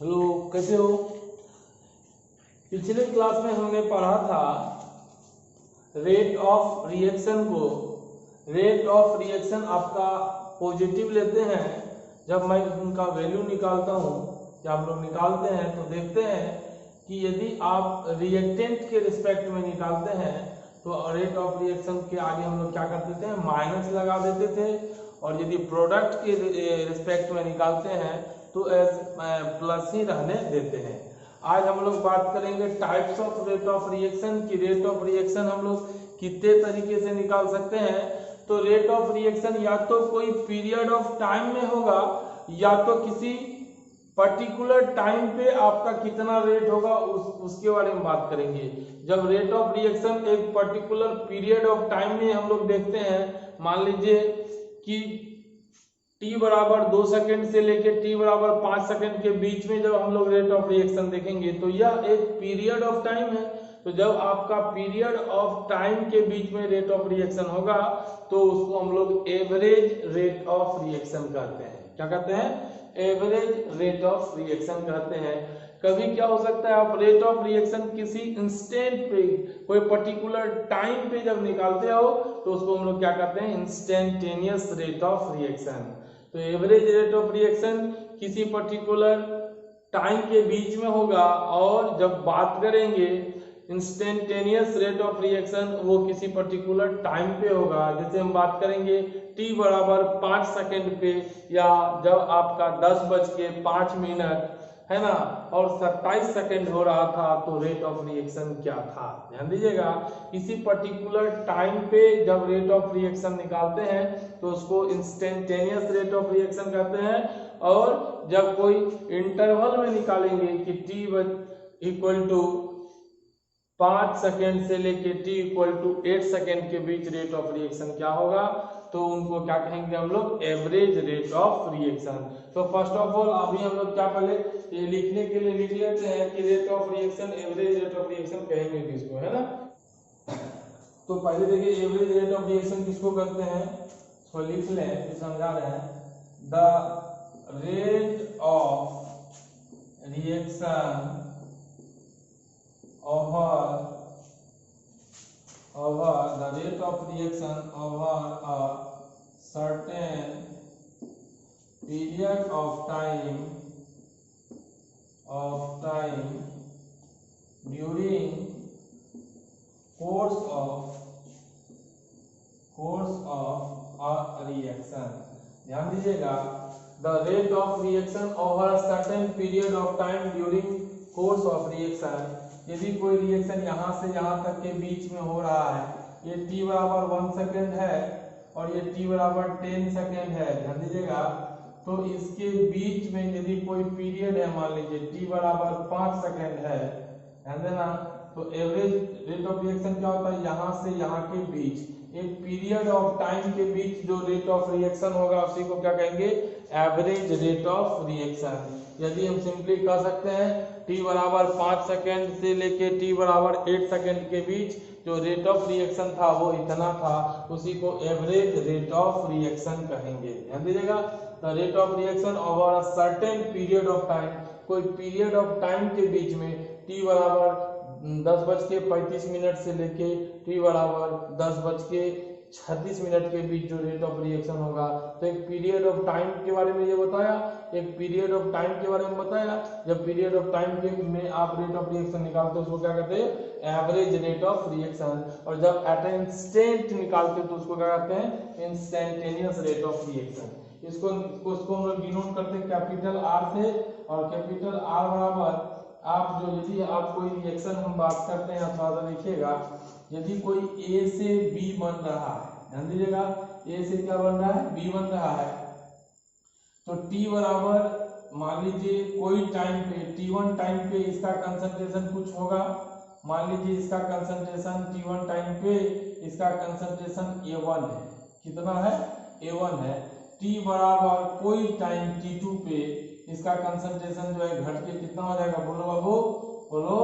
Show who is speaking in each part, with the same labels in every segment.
Speaker 1: Hello, कैसे हो। पिछले क्लास में हमने पढ़ा था रेट ऑफ रिएक्शन को। रेट ऑफ रिएक्शन आपका पॉजिटिव लेते हैं। जब मैं उनका वैल्यू निकालता हूँ या हम लोग निकालते हैं तो देखते हैं कि यदि आप रिएक्टेंट के रिस्पेक्ट में निकालते हैं तो रेट ऑफ रिएक्शन के आगे हम लोग क्या करते थे, माइनस लगा देते थे, और यदि प्रोडक्ट के रिस्पेक्ट में निकालते हैं तो एज प्लस ही रहने देते हैं। आज हम लोग बात करेंगे types of rate of reaction की। रेट ऑफ रिएक्शन हम लोग कितने तरीके से निकाल सकते हैं। तो रेट ऑफ रिएक्शन या तो कोई पीरियड ऑफ टाइम में होगा या तो किसी पर्टिकुलर टाइम पे आपका कितना रेट होगा उसके बारे में बात करेंगे। जब रेट ऑफ रिएक्शन एक पर्टिकुलर पीरियड ऑफ टाइम में हम लोग देखते हैं, मान लीजिए कि t बराबर 2 सेकंड से लेके t बराबर 5 सेकंड के बीच में जब हम लोग रेट ऑफ रिएक्शन देखेंगे तो यह एक पीरियड ऑफ टाइम है। तो जब आपका पीरियड ऑफ टाइम के बीच में रेट ऑफ रिएक्शन होगा तो उसको हम लोग एवरेज रेट ऑफ रिएक्शन कहते हैं। क्या कहते हैं? एवरेज रेट ऑफ रिएक्शन कहते हैं। कभी क्या हो सकता है, आप रेट ऑफ रिएक्शन किसी इंस्टेंट पे, कोई पर्टिकुलर टाइम पे जब निकालते हो तो उसको हम लोग क्या कहते हैं, इंस्टेंटेनियस रेट ऑफ रिएक्शन। तो एवरेज रेट ऑफ रिएक्शन किसी पर्टिकुलर टाइम के बीच में होगा, और जब बात करेंगे इंस्टेंटेनियस रेट ऑफ रिएक्शन वो किसी पर्टिकुलर टाइम पे होगा। जैसे हम बात करेंगे t बराबर 5 सेकंड पे, या जब आपका 10:05 है ना और 27 सेकंड हो रहा था तो रेट ऑफ रिएक्शन क्या था। ध्यान दीजिएगा, किसी पर्टिकुलर टाइम पे जब रेट ऑफ रिएक्शन निकालते हैं तो उसको इंस्टेंटेनियस रेट ऑफ रिएक्शन कहते हैं। और जब कोई इंटरवल में निकालेंगे कि t इक्वल टू 5 सेकेंड से लेके t इक्वल टू 8 सेकेंड के बीच रेट ऑफ रिएक्शन क्या होगा, तो उनको क्या कहेंगे हम लोग, एवरेज रेट ऑफ रिएक्शन। तो फर्स्ट ऑफ ऑल अभी हम लोग क्या पहले ये लिखने के लिए लिख लेते हैं कि rate of reaction, average rate of reaction कहेंगे किसको, है ना। तो पहले देखिए एवरेज रेट ऑफ रिएक्शन किसको कहते हैं, इसको लिख लें फिर समझा रहे हैं। The rate of reaction over the rate of reaction over a certain period of time during course of a reaction। ध्यान दीजिएगा, the rate of reaction over a certain period of time during course of reaction। यदि कोई reaction यहाँ से यहाँ तक के बीच में हो रहा है, ये t बराबर 1 सेकेंड है और ये t बराबर 10 सेकेंड है, ध्यान दीजिएगा। तो इसके बीच में यदि कोई पीरियड है, मान लीजिए t बराबर 5 सेकेंड है, ध्यान देना। तो एवरेज रेट ऑफ रिएक्शन क्या होता है, यहाँ से यहाँ के बीच एक पीरियड ऑफ टाइम के बीच जो रेट ऑफ रिएक्शन होगा उसी को क्या कहेंगे, एवरेज रेट ऑफ रिएक्शन। यदि हम सिंपली कह सकते हैं t बराबर 5 सेकेंड से लेके t बराबर 8 सेकेंड के बीच जो रेट ऑफ रिएक्शन था वो इतना था, उसी को एवरेज रेट ऑफ रिएक्शन कहेंगे। ध्यान दीजिएगा, the rate of reaction over a certain period of time, कोई पीरियड ऑफ टाइम के बीच में t बराबर 10:35 से लेके t बराबर 10:36 के बीच जो रेट ऑफ रिएक्शन होगा। तो एक पीरियड ऑफ टाइम के बारे में ये बताया, एक पीरियड ऑफ टाइम के बारे में बताया। जब पीरियड ऑफ टाइम के में आप रेट ऑफ रिएक्शन निकालते हो उसको क्या कहते हैं, एवरेज रेट ऑफ रिएक्शन। और जब एट एन इंस्टेंट निकालते हो तो उसको क्या कहते हैं, इंस्टेंटेनियस रेट ऑफ रिएक्शन। इसको हम लोग डिनोट करते हैं कैपिटल R से, और कैपिटल R बराबर आप जो, यदि आप कोई रिएक्शन हम बात करते हैं, थोड़ा सा देखिएगा, यदि कोई A से B बन रहा है, ध्यान दीजिएगा, A से क्या बन रहा है, B बन रहा है, तो T बराबर मान लीजिए कोई टाइम पे T1 टाइम पे इसका कंसंट्रेशन कुछ होगा, मान लीजिए इसका कंसंट्रेशन T1 टाइम पे इसका कंसंट्रेशन A1 है। कितना है, A1 है। T बराबर कोई टाइम T2 पे इसका कंसंट्रेशन जो है घट के कितना हो जाएगा, बोलो बाबू बोलो,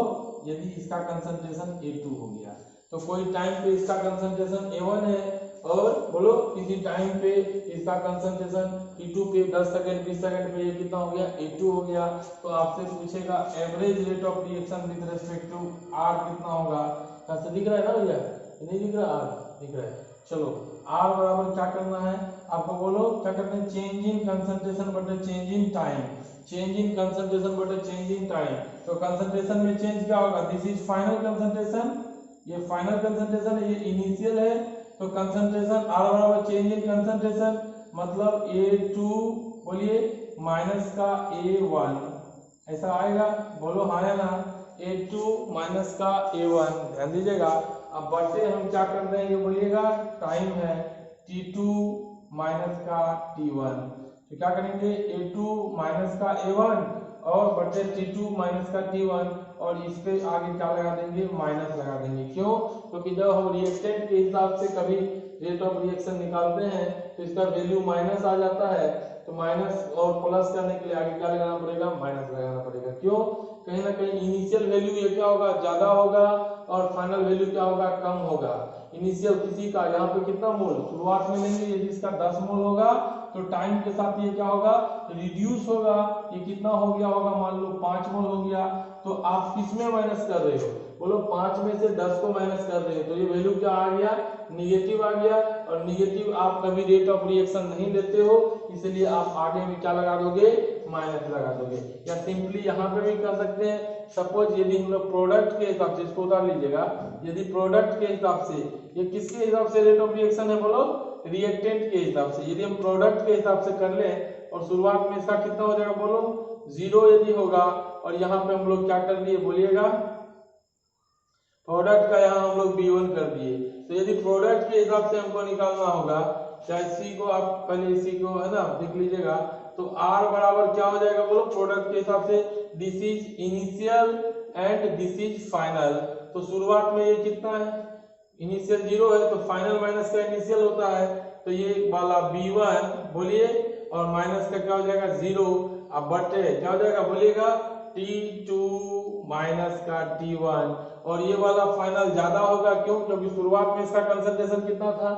Speaker 1: यदि इसका कंसंट्रेशन A2 हो गया तो कोई टाइम पे इसका कंसंट्रेशन A1 है और बोलो किसी टाइम पे इसका कंसंट्रेशन T2 पे 10 सेकंड 20 सेकंड पे ये कितना हो गया A2 हो गया। तो आपसे पूछेगा average rate of reaction with respect to R कितना होगा। कैसे दिख रहा है ना भैया, नहीं दिख रहा, R दिख रहा है। चलो R बराबर क्या करना है आपको, बोलो क्या करते हैं, चेंज इन कंसंट्रेशन बटे change in time, change in concentration बटे चेंज इन टाइम। तो कंसंट्रेशन में चेंज क्या होगा, दिस इज फाइनल कंसंट्रेशन, ये फाइनल कंसंट्रेशन है, ये इनिशियल है। तो कंसंट्रेशन R बराबर चेंज इन कंसंट्रेशन मतलब A2 बोलिए माइनस का A1, ऐसा आएगा, बोलो हाँ या ना, A2 माइनस का A1, ध्यान दीजिएगा। अब बटे हम क्या कर रहे हैं ये बोलिएगा, टाइम है T2 माइनस का T1, तो क्या करेंगे A2 माइनस का A1 और बटे T2 माइनस का T1 और इस पे आगे क्या लगा देंगे, माइनस लगा देंगे। क्यों, क्योंकि जब हम रिएक्टेंट के हिसाब से कभी रेट ऑफ रिएक्शन निकालते हैं तो इसका वैल्यू माइनस आ जाता है, तो माइनस और प्लस करने के लिए आगे क्या लगाना पड़ेगा, माइनस लगाना पड़ेगा। क्यों, कहीं ना कहीं इनिशियल वैल्यू ये क्या होगा, ज्यादा होगा और फाइनल वैल्यू क्या होगा, कम होगा। इनिशियल किसी का यहाँ पे कितना मोल शुरुआत में लेंगे, यदि इसका 10 मोल होगा तो टाइम के साथ ये क्या होगा, रिड्यूस होगा, ये कितना हो गया होगा, मान लो 5 मोल हो गया। तो आप किस में माइनस कर रहे हो, बोलो 5 में से 10 को माइनस कर रहे हो, तो ये वैल्यू क्या आ गया, निगेटिव आ गया। और निगेटिव आप कभी रेट ऑफ रिएक्शन नहीं लेते हो, इसलिए आप आगे में क्या लगा दोगे, माइनस लगा दोगे। या सिंपली यहाँ पे भी कर सकते हैं, सपोज यदि हम लोग प्रोडक्ट के हिसाब से, इसको उतार लीजिएगा, यदि प्रोडक्ट के हिसाब से, ये किसके हिसाब से रेट ऑफ रिएक्शन है, बोलो रिएक्टेंट के हिसाब से, यदि हम प्रोडक्ट के हिसाब से कर लें और शुरुआत में इसका कितना हो जाएगा, बोलो 0 यदि होगा, और यहाँ पे हम लोग क्या कर दिए बोलिएगा, प्रोडक्ट का यहाँ हम लोग B1 कर दिए। तो यदि प्रोडक्ट के हिसाब से हमको निकालना होगा, चाहे सी को आप पहले इसी को है ना देख लीजिएगा, तो R बराबर क्या हो जाएगा, बोलो प्रोडक्ट के हिसाब से, this is initial and this is final. तो शुरुआत में ये कितना है, इनिशियल 0 है, तो फाइनल माइनस का इनिशियल होता है, तो ये वाला B1 बोलिए और माइनस का क्या हो जाएगा 0, अब बटे क्या हो जाएगा बोलिएगा T2 माइनस का T1, और ये वाला फाइनल ज्यादा होगा। क्यों, क्योंकि शुरुआत में इसका कंसंट्रेशन कितना था,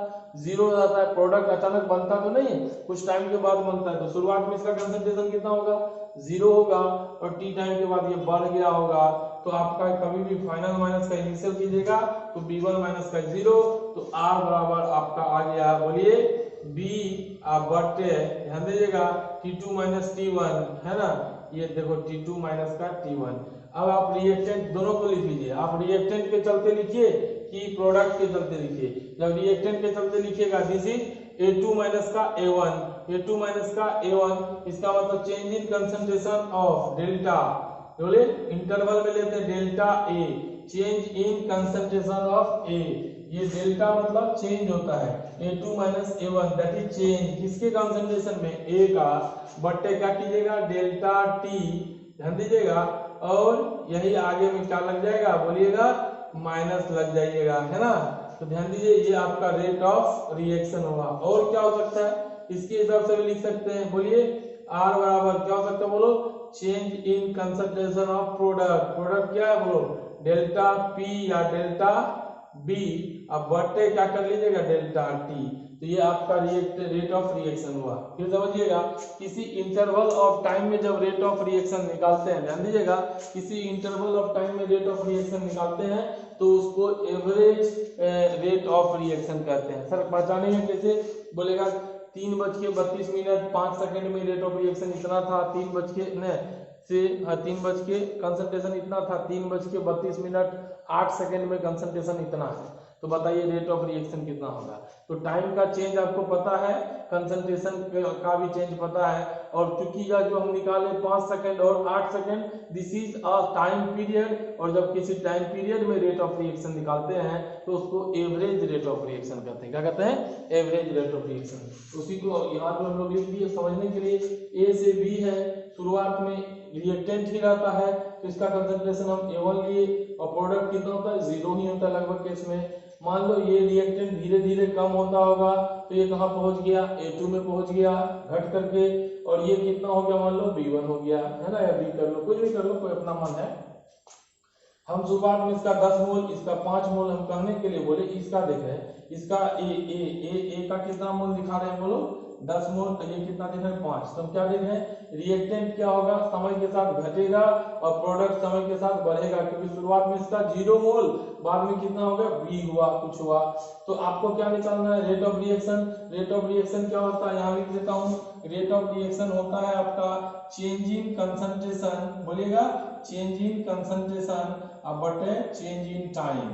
Speaker 1: 0 जाता है, प्रोडक्ट अचानक बनता तो नहीं है, कुछ टाइम के बाद बनता है, तो शुरुआत में इसका कंसंट्रेशन कितना होगा, 0 होगा, और T टाइम के बाद ये बढ़ गया होगा। तो आपका कभी भी फाइनल माइनस का इनिशियल कीजिएगा तो B1 माइनस का 0, तो R बराबर आपका आ गया, बोलिए B बटे, ध्यान दीजिएगा T2 माइनस T1 है ना, ये देखो T2 माइनस का T1। अब आप रिएक्टेंट दोनों को लिख लीजिए, आप रिएक्टेंट के चलते लिखिए कि प्रोडक्ट के चलते लिखिए। जब रिएक्टेंट के चलते लिखिएगा, दिस इज A2 माइनस का A1, A2 माइनस का A1, इसका मतलब change in concentration of delta, बोले इंटरवल में लेते हैं delta A, change in concentration of A, ये डेल्टा मतलब चेंज होता है, A2 minus A1 that is change किसके कंसंट्रेशन में, A का, बट्टे क्या कीजिएगा डेल्टा T, ध्यान दीजिएगा, और यही आगे में क्या लग जाएगा बोलिएगा, माइनस लग जाइएगा, है ना। तो ध्यान दीजिए ये आपका रेट ऑफ रिएक्शन होगा। और क्या हो सकता है, इसके हिसाब से भी लिख सकते हैं, बोलिए R बराबर क्या हो सकता है, बोलो change in concentration of product, product क्या है बोलो डेल्टा P या डेल्टा B, अब बट्टे क्या कर लीजिएगा डेल्टा T। तो ये आपका रेट ऑफ रिएक्शन हुआ। फिर समझिएगा किसी इंटरवल ऑफ टाइम में जब रेट ऑफ रिएक्शन निकालते हैं, ध्यान दीजिएगा किसी इंटरवल ऑफ टाइम में रेट ऑफ रिएक्शन निकालते हैं तो उसको एवरेज रेट ऑफ रिएक्शन कहते हैं। सर पहचानेंगे कैसे, बोलेगा 3:32 5 सेकंड में रेट ऑफ रिएक्शन इतना था, 3 बज के कंसंट्रेशन इतना था, 3:32 8 सेकंड में कंसंट्रेशन इतना है, तो बताइए रेट ऑफ रिएक्शन कितना होगा। तो टाइम का चेंज आपको पता है, कंसंट्रेशन का भी चेंज पता है, और चूंकि यह जो हम निकाले 5 सेकंड और 8 second, this is a time period, और जब किसी टाइम पीरियड में रेट ऑफ रिएक्शन निकालते हैं तो उसको एवरेज रेट ऑफ रिएक्शन कहते हैं। क्या कहते हैं, एवरेज रेट ऑफ रिएक्शन। उसी को यहाँ पर हम लोग लिख दिए समझने के लिए, A से B है, शुरुआत में रिएक्टेंट ही रहता है तो इसका कंसंट्रेशन हम A1 लिए, और प्रोडक्ट कितना होता है 0 ही होता है लगभग केस में। मान लो ये रिएक्टेंट धीरे धीरे कम होता होगा तो ये कहाँ पहुंच गया, A2 में पहुंच गया घट करके, और ये कितना हो गया, मान लो B1 हो गया, है ना, या B कर लो, कुछ भी कर लो, कोई अपना मन है। हम शुरुआत में इसका 10 मोल, इसका 5 मोल हम कहने के लिए बोले। इसका देख रहे हैं, इसका ए का कितना मोल दिखा रहे हैं बोलो, 10 मोल। ये कितना दिख रहे हैं, 5। तो हम क्या देख रहे हैं, रिएक्टेंट क्या होगा, समय के साथ घटेगा और प्रोडक्ट समय के साथ बढ़ेगा, क्योंकि शुरुआत में इसका 0 मोल, बाद में कितना होगा, बी हुआ, कुछ हुआ। तो आपको क्या निकालना है, rate of reaction. Rate of reaction क्या होता है, यहाँ लिख देता हूँ। रेट ऑफ रिएक्शन होता है आपका चेंज इन कंसंट्रेशन, बोलिएगा चेंज इन कंसंट्रेशन अब बटे चेंज इन टाइम,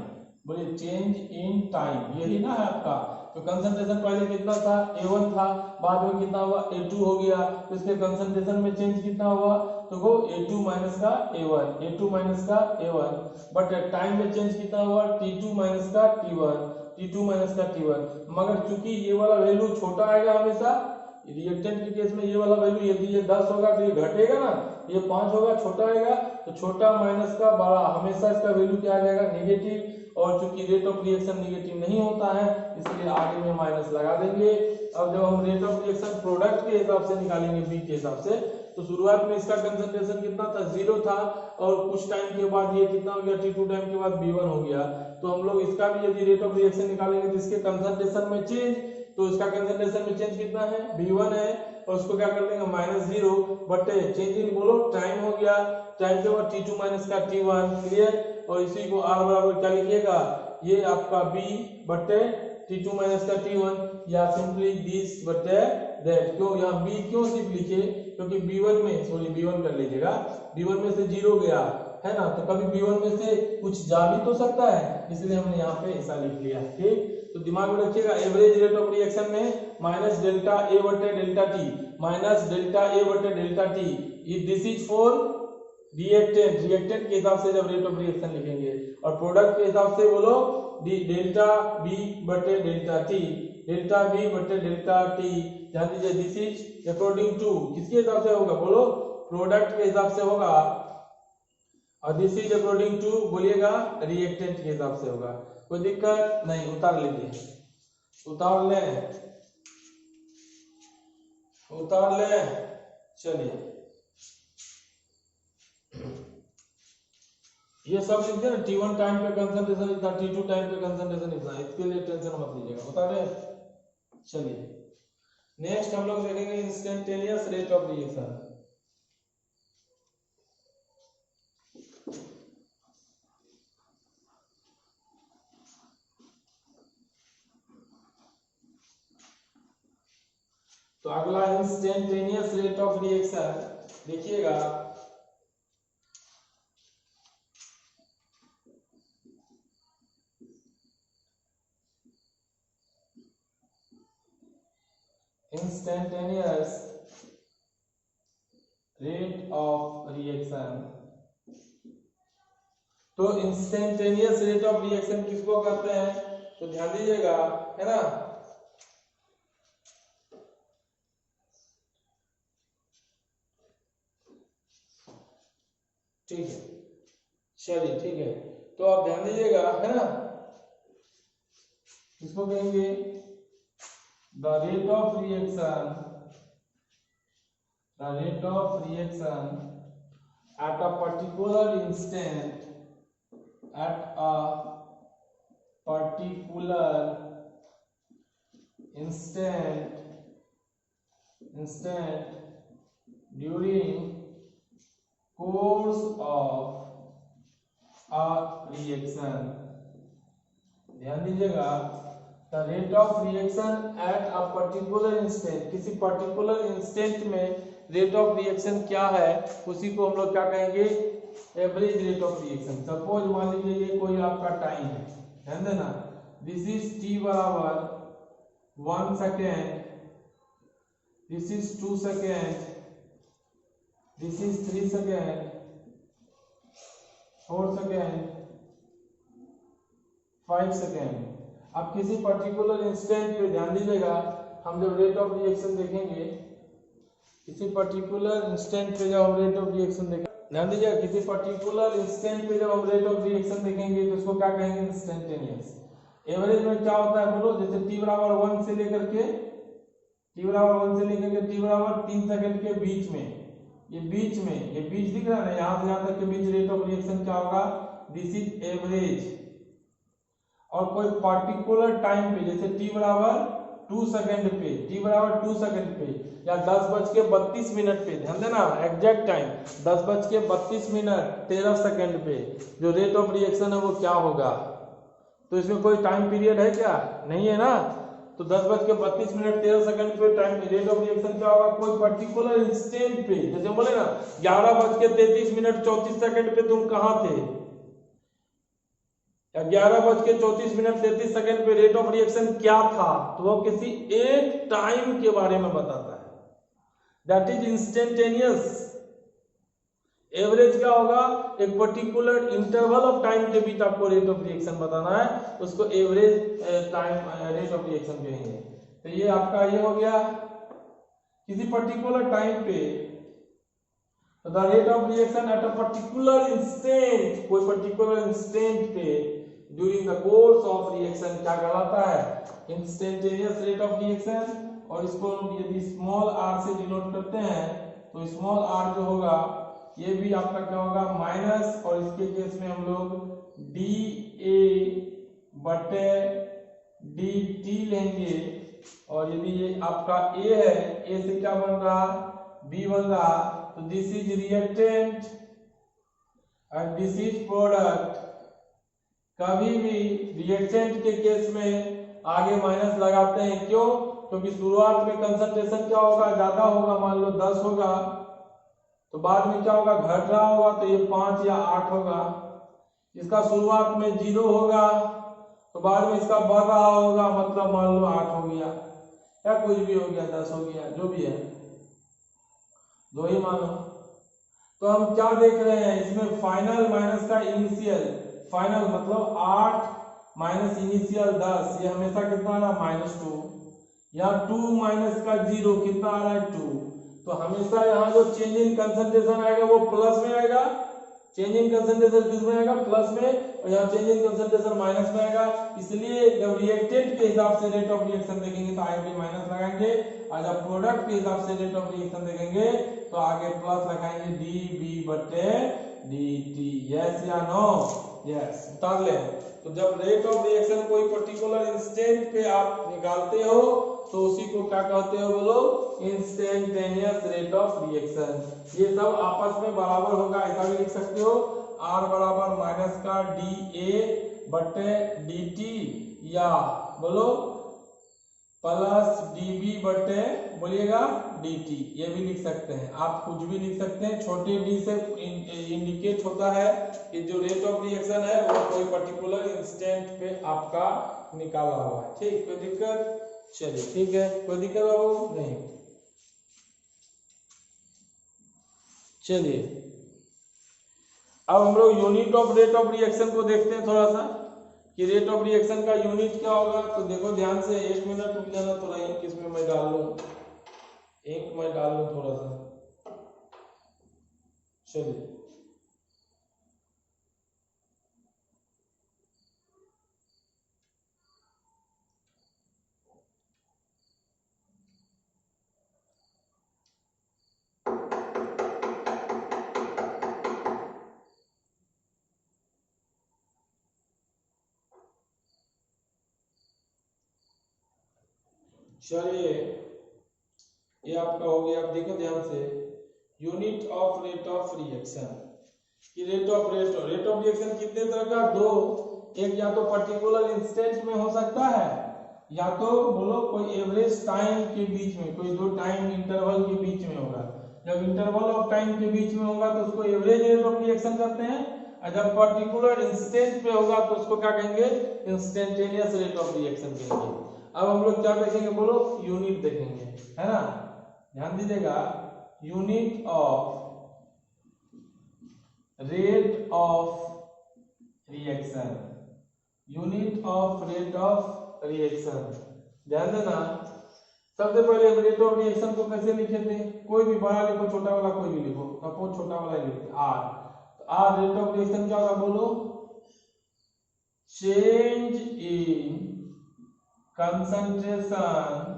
Speaker 1: बोलिए चेंज इन टाइम, यही ना है आपका। तो कंसंट्रेशन पहले कितना था, A1 था, बाद में कितना हुआ, A2 हो गया। तो इसके कंसंट्रेशन में चेंज कितना हुआ, तो वो A2 माइनस का A1, A2 माइनस का A1, बट टाइम में चेंज कितना हुआ, T2 माइनस का T1, T2 माइनस का T1। मगर चूंकि ये वाला वैल्यू छोटा आएगा हमेशा, रिएक्टेंट के केस में ये वाला वैल्यू, यदि ये 10 होगा तो ये घटेगा ना, ये 5 होगा, छोटा आएगा, तो छोटा माइनस का बड़ा, हमेशा इसका वैल्यू क्या आ जाएगा, नेगेटिव। और चूंकि रेट ऑफ रिएक्शन नेगेटिव नहीं होता है, इसलिए आगे में माइनस लगा देंगे। अब जब हम रेट ऑफ रिएक्शन प्रोडक्ट के हिसाब से निकालेंगे, बी के हिसाब से, तो शुरुआत में इसका कंसंट्रेशन कितना था, 0 था, और कुछ टाइम के बाद ये कितना हो गया, T2 टाइम के बाद B1 हो गया। तो हम लोग इसका भी यदि रेट ऑफ रिएक्शन निकालेंगे तो इसके कंसंट्रेशन में चेंज, तो इसका कंसंट्रेशन में चेंज कितना है, B1 है, और उसको क्या कर देंगे, -0 बटे चेंज इन बोलो टाइम हो गया, टाइम के बाद T2 माइनस का T1, क्लियर। और इसी को R बराबर क्या लिखिएगा, ये आपका B बटे T2 माइनस का T1, या सिंपली दिस बटे दैट। क्यों यहाँ B क्यों सिर्फ लिखे, क्योंकि B1 में, सॉरी B1 कर लीजिएगा, B1 में से 0 गया है ना, तो कभी B1 में से कुछ जा भी तो सकता है, इसलिए हमने यहाँ पे ऐसा लिख लिया, ठीक। तो दिमाग में रखिएगा, एवरेज रेट ऑफ रिएक्शन में माइनस डेल्टा A बटे delta T, minus delta A बटे delta T, this is for reactant. Reactant के हिसाब से जब रेट ऑफ रिएक्शन लिखेंगे, और प्रोडक्ट के हिसाब से बोलो डेल्टा B बटे डेल्टा T, डेल्टा B बटे डेल्टा T। ध्यान दीजिए, दिस इज अकॉर्डिंग टू, किसके हिसाब से होगा, बोलो प्रोडक्ट के हिसाब से होगा, और दिस इज अकॉर्डिंग टू बोलिएगा रिएक्टेंट के हिसाब से होगा। कोई दिक्कत नहीं, उतार लीजिए, उतार ले, उतार ले, चलिए ये सब लिख दिया ना, T1 टाइम पे कंसंट्रेशन इतना, T2 टाइम पे कंसंट्रेशन इतना, इसके लिए टेंशन मत लीजिएगा, उतार ले। चलिए नेक्स्ट हम लोग देखेंगे इंस्टेंटेनियस रेट ऑफ रिएक्शन। तो अगला इंस्टेंटेनियस रेट ऑफ रिएक्शन देखिएगा, इंस्टेंटेनियस रेट ऑफ रिएक्शन। तो इंस्टेंटेनियस रेट ऑफ रिएक्शन किसको कहते हैं, तो ध्यान दीजिएगा, है ना। ठीक है, चलिए ठीक है, तो आप ध्यान दीजिएगा, है ना। इसको कहेंगे the rate of reaction, the rate of reaction at a particular instant, at a particular instant during course of a reaction। ध्यान दीजिएगा, the rate of reaction at a particular instant, किसी पर्टिकुलर इंस्टेंट में rate of reaction क्या है, उसी को हम लोग क्या कहेंगे, average rate of reaction. Suppose मान लीजिए ये कोई आपका टाइम है, ध्यान देना, दिस इज T बराबर 1 second, this is 2 second, this is 3 second, 4 second, 5 second. अब किसी पर्टिकुलर इंस्टेंट पे ध्यान दीजिएगा, हम जब रेट ऑफ रिएक्शन देखेंगे, किसी पर्टिकुलर इंस्टेंट पे जब हम रेट ऑफ रिएक्शन देखेंगे, ध्यान दीजिएगा, किसी पर्टिकुलर इंस्टेंट पे जब हम रेट ऑफ रिएक्शन देखेंगे तो उसको क्या कहेंगे, इंस्टेंटेनियस। एवरेज में क्या होता है बोलो, जैसे T बराबर 1 से लेकर के T बराबर 1 से लेकर के T बराबर 3 सेकंड के बीच में, ये बीच में, ये बीच दिख रहा है ना, यहाँ से यहाँ तक के बीच रेट ऑफ रिएक्शन क्या होगा, दिस इज एवरेज। और कोई पर्टिकुलर टाइम पे जैसे t बराबर 2 सेकंड पे, t बराबर 2 सेकंड पे या 10:32 पे, ध्यान देना एग्जैक्ट टाइम 10:32 13 सेकंड पे जो रेट ऑफ रिएक्शन है वो क्या होगा। तो इसमें कोई टाइम पीरियड है क्या, नहीं है ना। तो 10:32 13 सेकंड पे टाइम रेट ऑफ रिएक्शन क्या होगा, कोई पर्टिकुलर इंस्टेंट पे, जैसे बोले ना 11:33 34 सेकंड पे तुम कहाँ थे, या 11:34 33 सेकंड पे रेट ऑफ रिएक्शन क्या था, तो वो किसी एक टाइम के बारे में बताता है, दैट इज इंस्टेंटेनियस। एवरेज क्या होगा, एक पर्टिकुलर इंटरवल ऑफ टाइम के बीच आपको रेट ऑफ रिएक्शन बताना है, उसको average time rate of reaction कहेंगे। तो ये आपका ये हो गया किसी पर्टिकुलर टाइम पे the rate of reaction at a particular instant, कोई पर्टिकुलर इंस्टेंट पे during the course of reaction क्या कहलाता है, इंस्टेंटेनियस रेट ऑफ रिएक्शन। और इसको यदि स्मॉल r से डिनोट करते हैं तो स्मॉल r जो होगा ये भी आपका क्या होगा माइनस, और इसके केस में हम लोग dA/dt लेंगे। और यदि ये आपका A है, A से क्या बन रहा, B बन रहा, तो this is reactant and this is product. कभी भी रिएक्टेंट के केस में आगे माइनस लगाते हैं, क्यों, क्योंकि शुरुआत में कंसंट्रेशन क्या होगा, ज्यादा होगा, मान लो 10 होगा, तो बाद में क्या होगा घट रहा होगा, तो ये 5 या 8 होगा। इसका शुरुआत में 0 होगा तो बाद में इसका बढ़ रहा होगा, मतलब मान लो 8 हो गया या कुछ भी हो गया, 10 हो गया, जो भी है, दो ही मानो। तो हम क्या देख रहे हैं इसमें, फाइनल माइनस का इनिशियल, फाइनल मतलब 8 माइनस इनिशियल 10, ये हमेशा कितना आ रहा -2, या 2 माइनस का 0 कितना आ रहा है 2। तो हमेशा यहाँ जो चेंज इन कंसंट्रेशन आएगा वो प्लस में आएगा, चेंज इन कंसंट्रेशन किस में आएगा, प्लस में, और यहाँ चेंज इन कंसंट्रेशन माइनस में आएगा। इसलिए जब रिएक्टेंट के हिसाब से रेट ऑफ रिएक्शन देखेंगे तो आगे माइनस लगाएंगे, और जब प्रोडक्ट के हिसाब से रेट ऑफ रिएक्शन देखेंगे तो आगे प्लस लगाएंगे dB/dt। यस या नो, यस उतार ले। तो जब रेट ऑफ रिएक्शन कोई पर्टिकुलर इंस्टेंट पे आप निकालते हो तो उसी को क्या कहते हो, बोलो इंस्टेंटेनियस रेट ऑफ रिएक्शन। ये सब आपस में बराबर होगा, ऐसा भी लिख सकते हो, R बराबर माइनस का dA/dt, या बोलो प्लस dB/ बोलिएगा dt, ये भी लिख सकते हैं, आप कुछ भी लिख सकते हैं। छोटे d से इंडिकेट होता है कि जो रेट ऑफ रिएक्शन है वो कोई पर्टिकुलर इंस्टेंट पे आपका निकाला हुआ है। ठीक, कोई दिक्कत, चलिए ठीक है, कोई दिक्कत बाबू नहीं। चलिए अब हम लोग unit of rate of reaction को देखते हैं थोड़ा सा, कि रेट ऑफ रिएक्शन का यूनिट क्या होगा। तो देखो ध्यान से, 1 मिनट रुक जाना, थोड़ा इंक इसमें मैं डाल लूं, इंक मैं डाल लूं थोड़ा सा। चलिए चलिए ये आपका हो गया। अब देखो ध्यान से, unit of rate of reaction की रेट ऑफ रिएक्शन कितने तरह का, दो, एक या तो पर्टिकुलर इंस्टेंट में हो सकता है, या तो बोलो कोई एवरेज टाइम के बीच में, कोई दो टाइम इंटरवल के बीच में होगा। जब इंटरवल ऑफ टाइम के बीच में होगा तो उसको एवरेज रेट ऑफ रिएक्शन करते हैं, और जब पर्टिकुलर इंस्टेंट पे होगा तो उसको क्या कहेंगे, इंस्टेंटेनियस रेट ऑफ रिएक्शन कहेंगे। अब हम लोग क्या देखेंगे, बोलो यूनिट देखेंगे, है ना, ध्यान दीजिएगा, unit of rate of reaction, unit of rate of reaction, ध्यान देना। सबसे पहले हम रेट ऑफ रिएक्शन को कैसे लिखे थे, कोई भी बड़ा लिखो छोटा वाला कोई भी लिखो, सपोज छोटा वाला ही लिखते आर। तो आर रेट ऑफ रिएक्शन क्या होगा, बोलो चेंज इन कंसंट्रेशन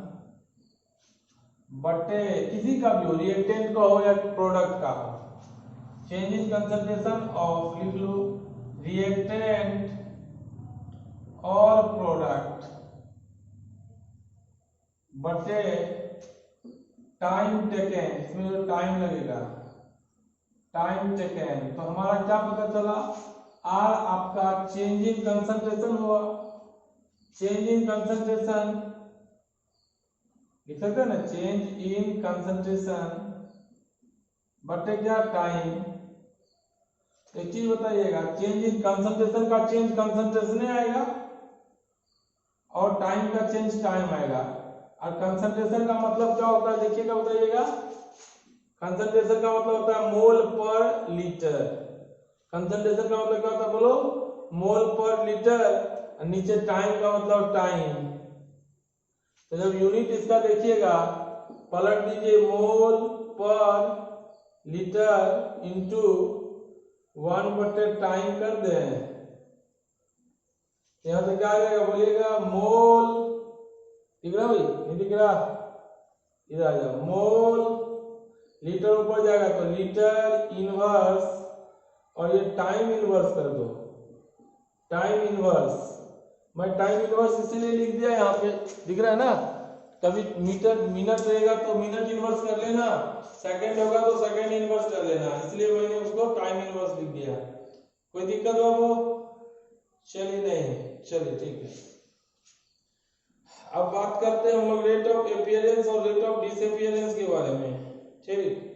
Speaker 1: बटे किसी का भी हो, रिएक्टेंट का हो या प्रोडक्ट का हो, चेंज इन कंसंट्रेशन ऑफ, लिख लो रिएक्टेंट और प्रोडक्ट बटे टाइम टेकन, इसमें जो टाइम लगेगा टाइम टेकन, तो हमारा क्या पता चला, आर आपका चेंज इन कंसंट्रेशन हुआ, चेंज इन कंसंट्रेशन लिख सकते हैं ना, चेंज इन कंसंट्रेशन बटे क्या टाइम। एक चीज बताइएगा, चेंज इन कंसंट्रेशन का चेंज कंसंट्रेशन आएगा और टाइम का चेंज टाइम आएगा, और कंसंट्रेशन का मतलब क्या होता है देखिएगा, बताइएगा। कंसंट्रेशन का मतलब होता है मोल पर लीटर, कंसंट्रेशन का मतलब क्या होता है बोलो, मोल पर लीटर, और नीचे टाइम का मतलब टाइम। तो जब यूनिट इसका देखिएगा, पलट दीजिए, मोल पर लीटर इंटू 1 बटे टाइम कर दे, यहां से क्या आ जाएगा बोलिएगा, मोल, दिख रहा भाई, नहीं दिख रहा, इधर आ जाओ, मोल, लीटर ऊपर जाएगा तो लीटर इनवर्स, और ये टाइम इनवर्स कर दो, टाइम इनवर्स। मैं टाइम इनवर्स इसीलिए लिख दिया यहाँ पे, दिख रहा है ना, कभी मीटर मिनट रहेगा तो मिनट इनवर्स कर लेना, सेकंड होगा तो सेकंड इनवर्स कर लेना, इसलिए मैंने उसको टाइम इनवर्स लिख दिया। कोई दिक्कत हो वो? चलिए नहीं, चलिए ठीक है। अब बात करते हैं हम लोग रेट ऑफ अपीयरेंस और रेट ऑफ डिसअपीयरेंस के बारे में, ठीक।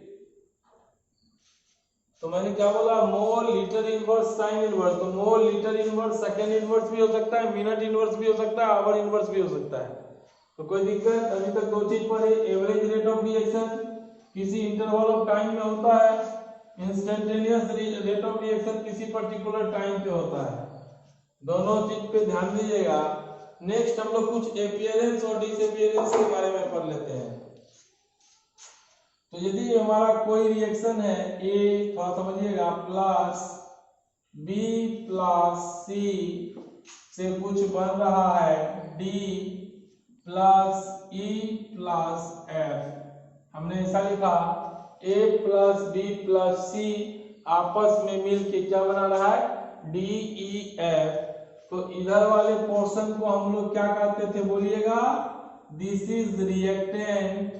Speaker 1: तो मैंने क्या बोला, मोल, लीटर इनवर्स, टाइम इनवर्स। तो मोल, लीटर इनवर्स, सेकंड इनवर्स भी हो सकता है, मिनट इनवर्स भी हो सकता है, आवर इनवर्स भी हो सकता है। तो कोई दिक्कत? अभी तक दो चीज पढ़े, एवरेज रेट ऑफ रिएक्शन किसी इंटरवल ऑफ टाइम में होता है, इंस्टेंटेनियस रेट ऑफ रिएक्शन किसी पर्टिकुलर टाइम पे होता है। दोनों चीज पे ध्यान दीजिएगा। नेक्स्ट हम लोग कुछ अपीयरेंस और डिसअपीयरेंस के बारे में पढ़ लेते हैं। तो यदि हमारा कोई रिएक्शन है ए, थोड़ा समझिएगा, प्लस बी प्लस सी से कुछ बन रहा है D plus E plus F, हमने ऐसा लिखा, ए प्लस बी प्लस सी आपस में मिलके क्या बना रहा है, डी ई एफ। तो इधर वाले पोर्शन को हम लोग क्या कहते थे बोलिएगा, दिस इज रिएक्टेंट,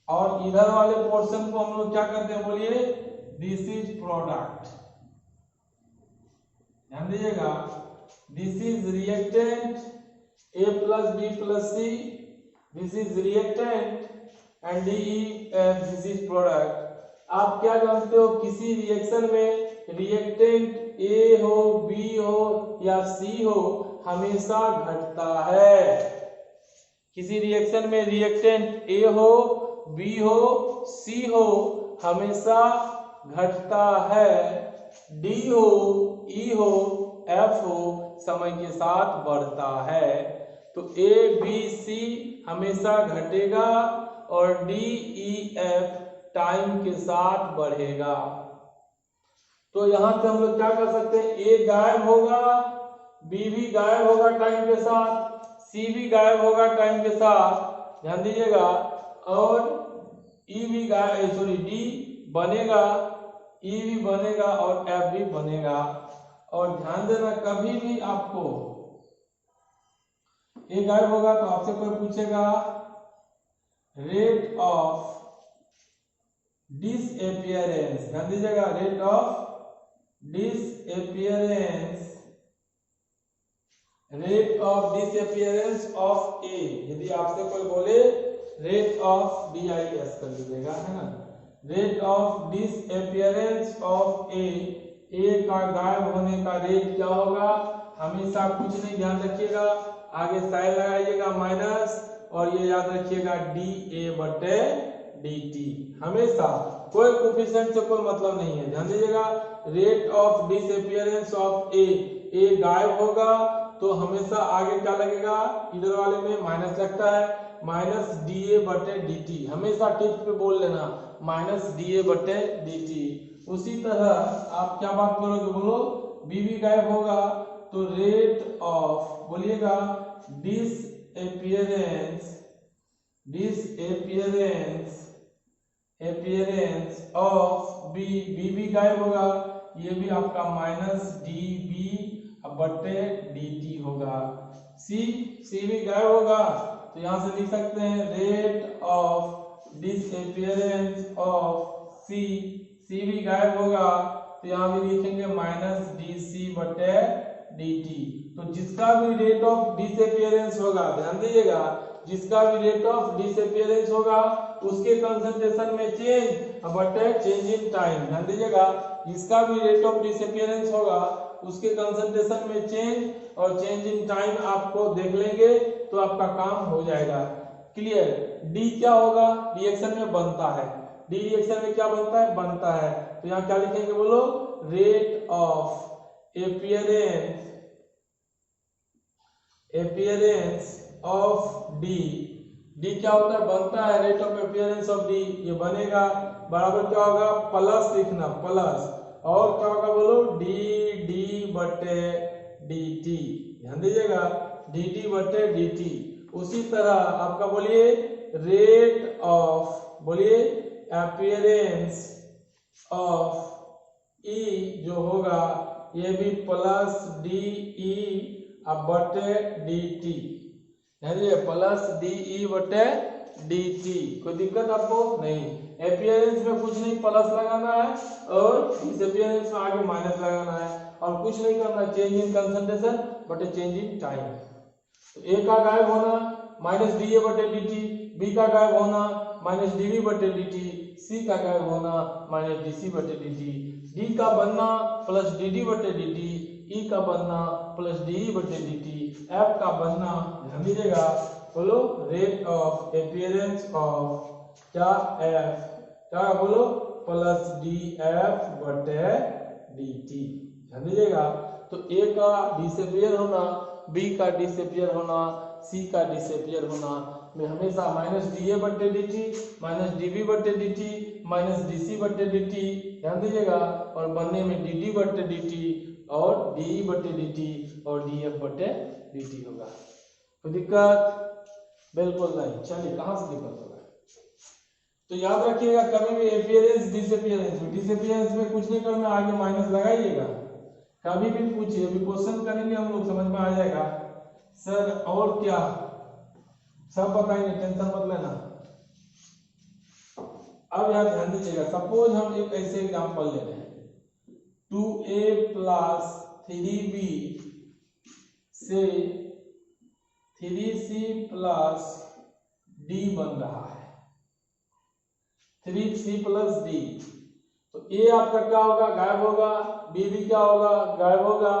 Speaker 1: और इधर वाले पोर्शन को हम लोग क्या कहते हैं बोलिए, दिस इज प्रोडक्ट। ध्यान दीजिएगा, this is reactant, A plus B plus C, this is reactant, and D E F, this is product. आप क्या जानते हो, किसी रिएक्शन में रिएक्टेंट ए हो, बी हो या सी हो, हमेशा घटता है। किसी रिएक्शन में रिएक्टेंट ए हो, बी हो, सी हो, हमेशा घटता है। डी हो, ई हो, एफ हो, समय के साथ बढ़ता है। तो ए बी सी हमेशा घटेगा और डी ई एफ टाइम के साथ बढ़ेगा। तो यहां से हम लोग क्या कर सकते हैं, ए गायब होगा, बी भी गायब होगा टाइम के साथ, सी भी गायब होगा टाइम के साथ, ध्यान दीजिएगा, और ई भी गायब, सॉरी डी बनेगा, ई भी बनेगा और एफ भी बनेगा। और ध्यान देना, कभी भी आपको ए गायब होगा तो आपसे कोई पूछेगा रेट ऑफ डिसअपीयरेंस, ध्यान दीजिएगा, rate of disappearance, rate of disappearance of A. यदि आपसे कोई बोले रेट ऑफ DIS कर लीजिएगा, है ना, रेट ऑफ डिसअपीयरेंस ऑफ ए का गायब होने का रेट क्या होगा, हमेशा कुछ नहीं, ध्यान रखिएगा, आगे साइन लगाइएगा माइनस, और ये याद रखिएगा DA बटे DT, हमेशा, कोई कोफिशिएंट से कोई मतलब नहीं है। ध्यान दीजिएगा, रेट ऑफ डिसअपीयरेंस ऑफ ए गायब होगा तो हमेशा आगे क्या लगेगा, इधर वाले में माइनस लगता है, माइनस DA बटे DT, हमेशा टिप्स पे बोल लेना, माइनस DA बटे DT। उसी तरह आप क्या बात करोगे, बोलो बी भी गायब होगा तो रेट ऑफ, बोलिएगा disappearance appearance of B, B भी गायब होगा, ये भी आपका माइनस डी बी बटे डी टी होगा। सी, सी भी गायब होगा, तो यहां से लिख सकते हैं रेट ऑफ डिसअपीयरेंस ऑफ सी, सी भी गायब होगा, तो यहां भी लिखेंगे माइनस डी सी बटे डी टी। तो जिसका भी रेट ऑफ डिसअपीयरेंस होगा, ध्यान दीजिएगा, जिसका भी रेट ऑफ डिसअपीयरेंस होगा उसके कंसंट्रेशन में चेंज बटे चेंज इन टाइम, ध्यान दीजिएगा, जिसका भी रेट ऑफ डिसअपीयरेंस होगा उसके कंसंट्रेशन में चेंज और चेंज इन टाइम आपको देख लेंगे तो आपका काम हो जाएगा। क्लियर। डी क्या होगा, रिएक्शन में बनता है, डी रिएक्शन में क्या बनता है, बनता है, तो यहाँ क्या लिखेंगे बोलो, rate of appearance of D, D क्या होता है, बनता है, rate of appearance of D, ये बनेगा बराबर क्या होगा, प्लस लिखना, प्लस, और क्या होगा बोलो, डी डी बटे डी टी, ध्यान दीजिएगा, डी टी बटे डी टी। उसी तरह आपका बोलिए रेट ऑफ, बोलिए अपीयरेंस ऑफ ई जो होगा ये भी प्लस डी ई बटे D T, plus D E बटे डी टी। कोई दिक्कत आपको नहीं, अपीयरेंस में कुछ नहीं, प्लस लगाना है, और डिसअपीयरेंस में आगे माइनस लगाना है, और कुछ नहीं करना, चेंज इन कंसंट्रेशन बटे चेंज इन टाइम। तो ए का गायब होना माइनस डी ए बटे डी टी, बी का गायब होना माइनस डी बी बटे डी टी, सी का गायब होना माइनस डी सी बटे डी टी, डी का बनना प्लस डी डी बटे डी टी, ई का बनना प्लस डी ई बटे डी टी, एफ का बनना, ध्यान दीजिएगा, बोलो रेट ऑफ अपीयरेंस ऑफ क्या एफ, क्या बोलो, प्लस डी एफ बटे डी टी, ध्यान दीजिएगा। तो ए का डिसअपीयर होना, बी का डिसअपीयर होना, सी का डिसअपीयर होना में हमेशा माइनस डी ए बटे D T, minus D B बटे D T, minus D C बटे डी टी, ध्यान दीजिएगा, और बनने में डी डी बटे डी टी और डी ई बटे डी टी और डी एफ बटे डी टी होगा। कोई दिक्कत बिल्कुल नहीं। चलिए कहां से दिक्कत होगा, तो याद रखिएगा कभी भी अपीयरेंस डिसअपीयरेंस में कुछ नहीं करना, आगे माइनस लगाइएगा, कभी भी पूछिए, अभी क्वेश्चन करेंगे हम लोग, समझ में आ जाएगा सर और क्या, सब बताएंगे, टेंशन मत लेना। अब यार ध्यान दीजिएगा, सपोज हम एक ऐसे एग्जांपल ले रहे हैं, 2a प्लस 3b से 3c प्लस d बन रहा है, 3c प्लस d, तो a आपका क्या होगा, गायब होगा, b भी क्या होगा, गायब होगा,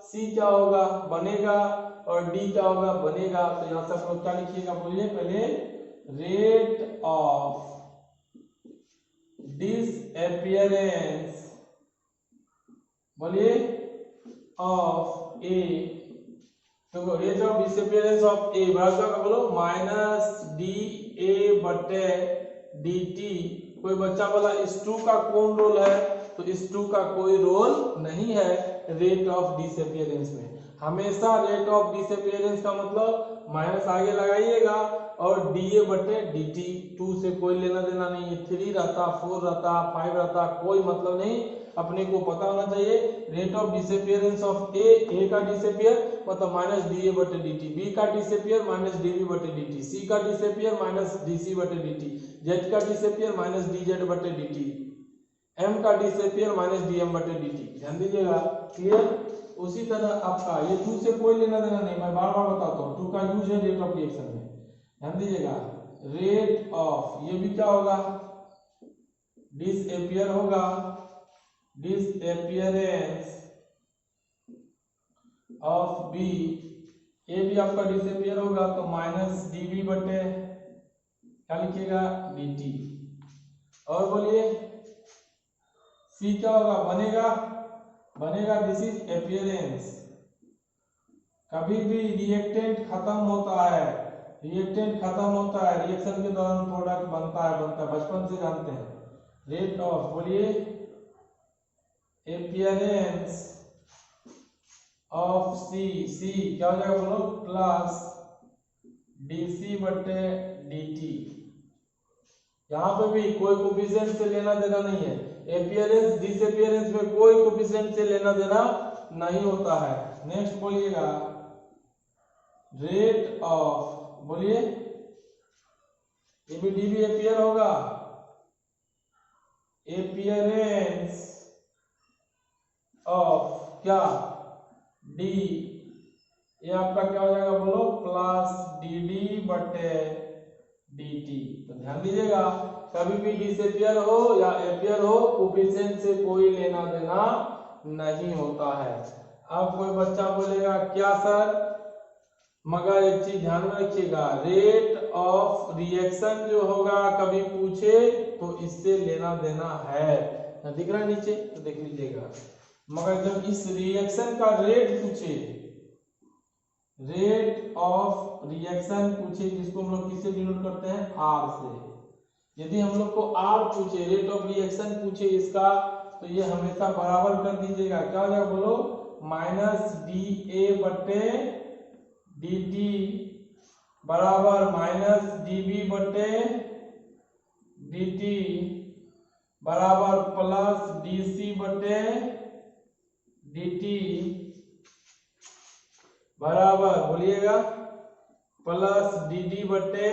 Speaker 1: c क्या होगा, बनेगा, और d क्या होगा, बनेगा। तो यहां से आप लोग क्या लिखिएगा, बोलिए पहले, रेट ऑफ डिसअपीयरेंस, बोलिए ऑफ ए, तो रेट ऑफ डिसअपीयरेंस ऑफ ए बराबर का बोलो माइनस डी ए बटे डी टी। कोई बच्चा बोला इस 2 का कौन रोल है, तो इस 2 का कोई रोल नहीं है रेट ऑफ डिसअपीयरेंस में। हमेशा रेट ऑफ डिसअपीयरेंस का मतलब माइनस आगे लगाइएगा और डी ए बटे डी टी, 2 से कोई लेना देना नहीं है, 3 रहता, 4 रहता, 5 रहता, कोई मतलब नहीं, अपने को पता होना चाहिए रेट ऑफ डिसअपीयरेंस ऑफ ए का डिसअपीयर मतलब माइनस डी ए बटे डी टी, बी का डिसअपीयर माइनस डी बी बटे डी टी, सी का डिसअपीयर माइनस डी सी बटे डी टी, जेड का डिसअपीयर माइनस डी जेड बटे डी टी, एम का डिसअपीयर माइनस डी एम बटे डी टी, ध्यान दीजिएगा। क्लियर। उसी तरह आपका ये 2 से कोई लेना देना नहीं, मैं बार बार बताता हूँ, 2 का यूज है रेट ऑफ रिएक्शन में, ध्यान दीजिएगा। रेट ऑफ ये भी क्या होगा, डिसअपीयर होगा, डिसअपीयरेंस ऑफ बी, ये भी आपका डिसअपीयर होगा, तो माइनस डी बी बटे क्या लिखिएगा, डी टी। और बोलिए सी क्या होगा, बनेगा दिस इज अपीयरेंस। कभी भी रिएक्टेंट खत्म होता है, रिएक्शन के दौरान प्रोडक्ट बनता है, बचपन से जानते हैं। रेट ऑफ, बोलिए अपीयरेंस ऑफ सी क्या हो जाएगा बोलो, प्लस डी सी बटे डी टी, यहाँ पे भी कोई कोफिशिएंट से लेना देना नहीं है। अपीयरेंस डिसअपीयरेंस में कोई कोफिशिएंट से लेना देना नहीं होता है। नेक्स्ट बोलिएगा रेट ऑफ, बोलिए एबीडीबी अपीयर होगा, अपीयरेंस ऑफ क्या डी, ये आपका क्या हो जाएगा बोलो प्लस डी डी बटे डी टी। तो ध्यान दीजिएगा कभी भी डिसअपीयर हो या अपीयर हो कोफिशिएंट से कोई लेना देना नहीं होता है। अब कोई बच्चा बोलेगा क्या सर, मगर एक चीज ध्यान में रखिएगा रेट ऑफ रिएक्शन जो होगा कभी पूछे तो इससे लेना देना है, दिख रहा है नीचे तो देख लीजिएगा। मगर जब इस रिएक्शन का रेट पूछे, रेट ऑफ रिएक्शन पूछे जिसको हम लोग किससे डिनोट करते हैं आर से, यदि हम लोग को आर पूछे रेट ऑफ रिएक्शन पूछे इसका तो ये हमेशा बराबर कर दीजिएगा, क्या हो जाएगा बोलो माइनस डी ए बटे डी टी बराबर माइनस डी बी बटे डी टी बराबर प्लस डी सी बटे डी टी बराबर बोलिएगा प्लस डी डी बटे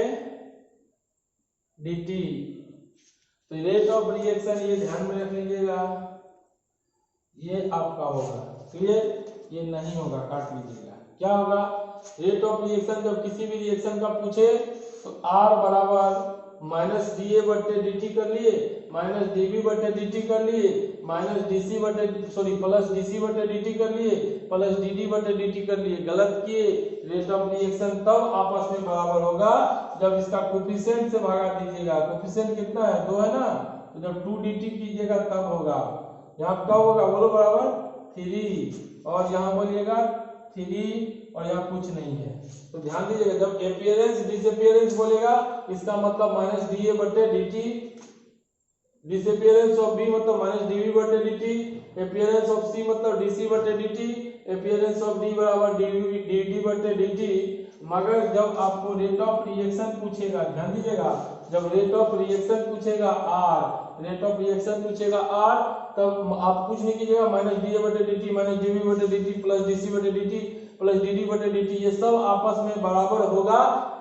Speaker 1: डी टी। तो रेट ऑफ रिएक्शन ये ध्यान में रख लीजिएगा, ये आपका होगा क्लियर, ये नहीं होगा काट लीजिएगा। क्या होगा रेट ऑफ रिएक्शन जब किसी भी रिएक्शन का पूछे तो R बराबर माइनस डी ए बटे डी टी कर लिए, माइनस डी बी बटे डी टी कर लिए, माइनस डी सी बटे प्लस डी सी बटे डी टी कर लिए, प्लस डी डी बटे डी टी कर लिए। गलत किए, रेट ऑफ रिएक्शन तब आपस में बराबर होगा जब इसका कोफिशिएंट से भागा दीजिएगा। कोफिशिएंट कितना है 2 है ना, तो जब 2 डी टी कीजिएगा तब होगा। यहाँ कब होगा बोलो बराबर 3, और यहाँ बोलिएगा 3 और यहाँ कुछ नहीं है। तो ध्यान दीजिएगा जब अपीयरेंस डिसअपीयरेंस बोलेगा इसका मतलब माइनस डी ए बटे D t, disappearance of B मतलब माइनस डी बी बटे D t, appearance of C मतलब डी सी बटे D t, appearance of D बराबर डी डी बटे डी टी। मगर जब आपको रेट ऑफ रिएक्शन पूछेगा, ध्यान दीजिएगा जब रेट ऑफ रिएक्शन पूछेगा आर, रेट ऑफ रिएक्शन पूछेगा आर, तब आप कुछ नहीं कीजिएगा माइनस डी ए बटे D T minus D B बटे D T plus D C बटे D T plus D D बटे डी टी, ये सब आपस में बराबर होगा।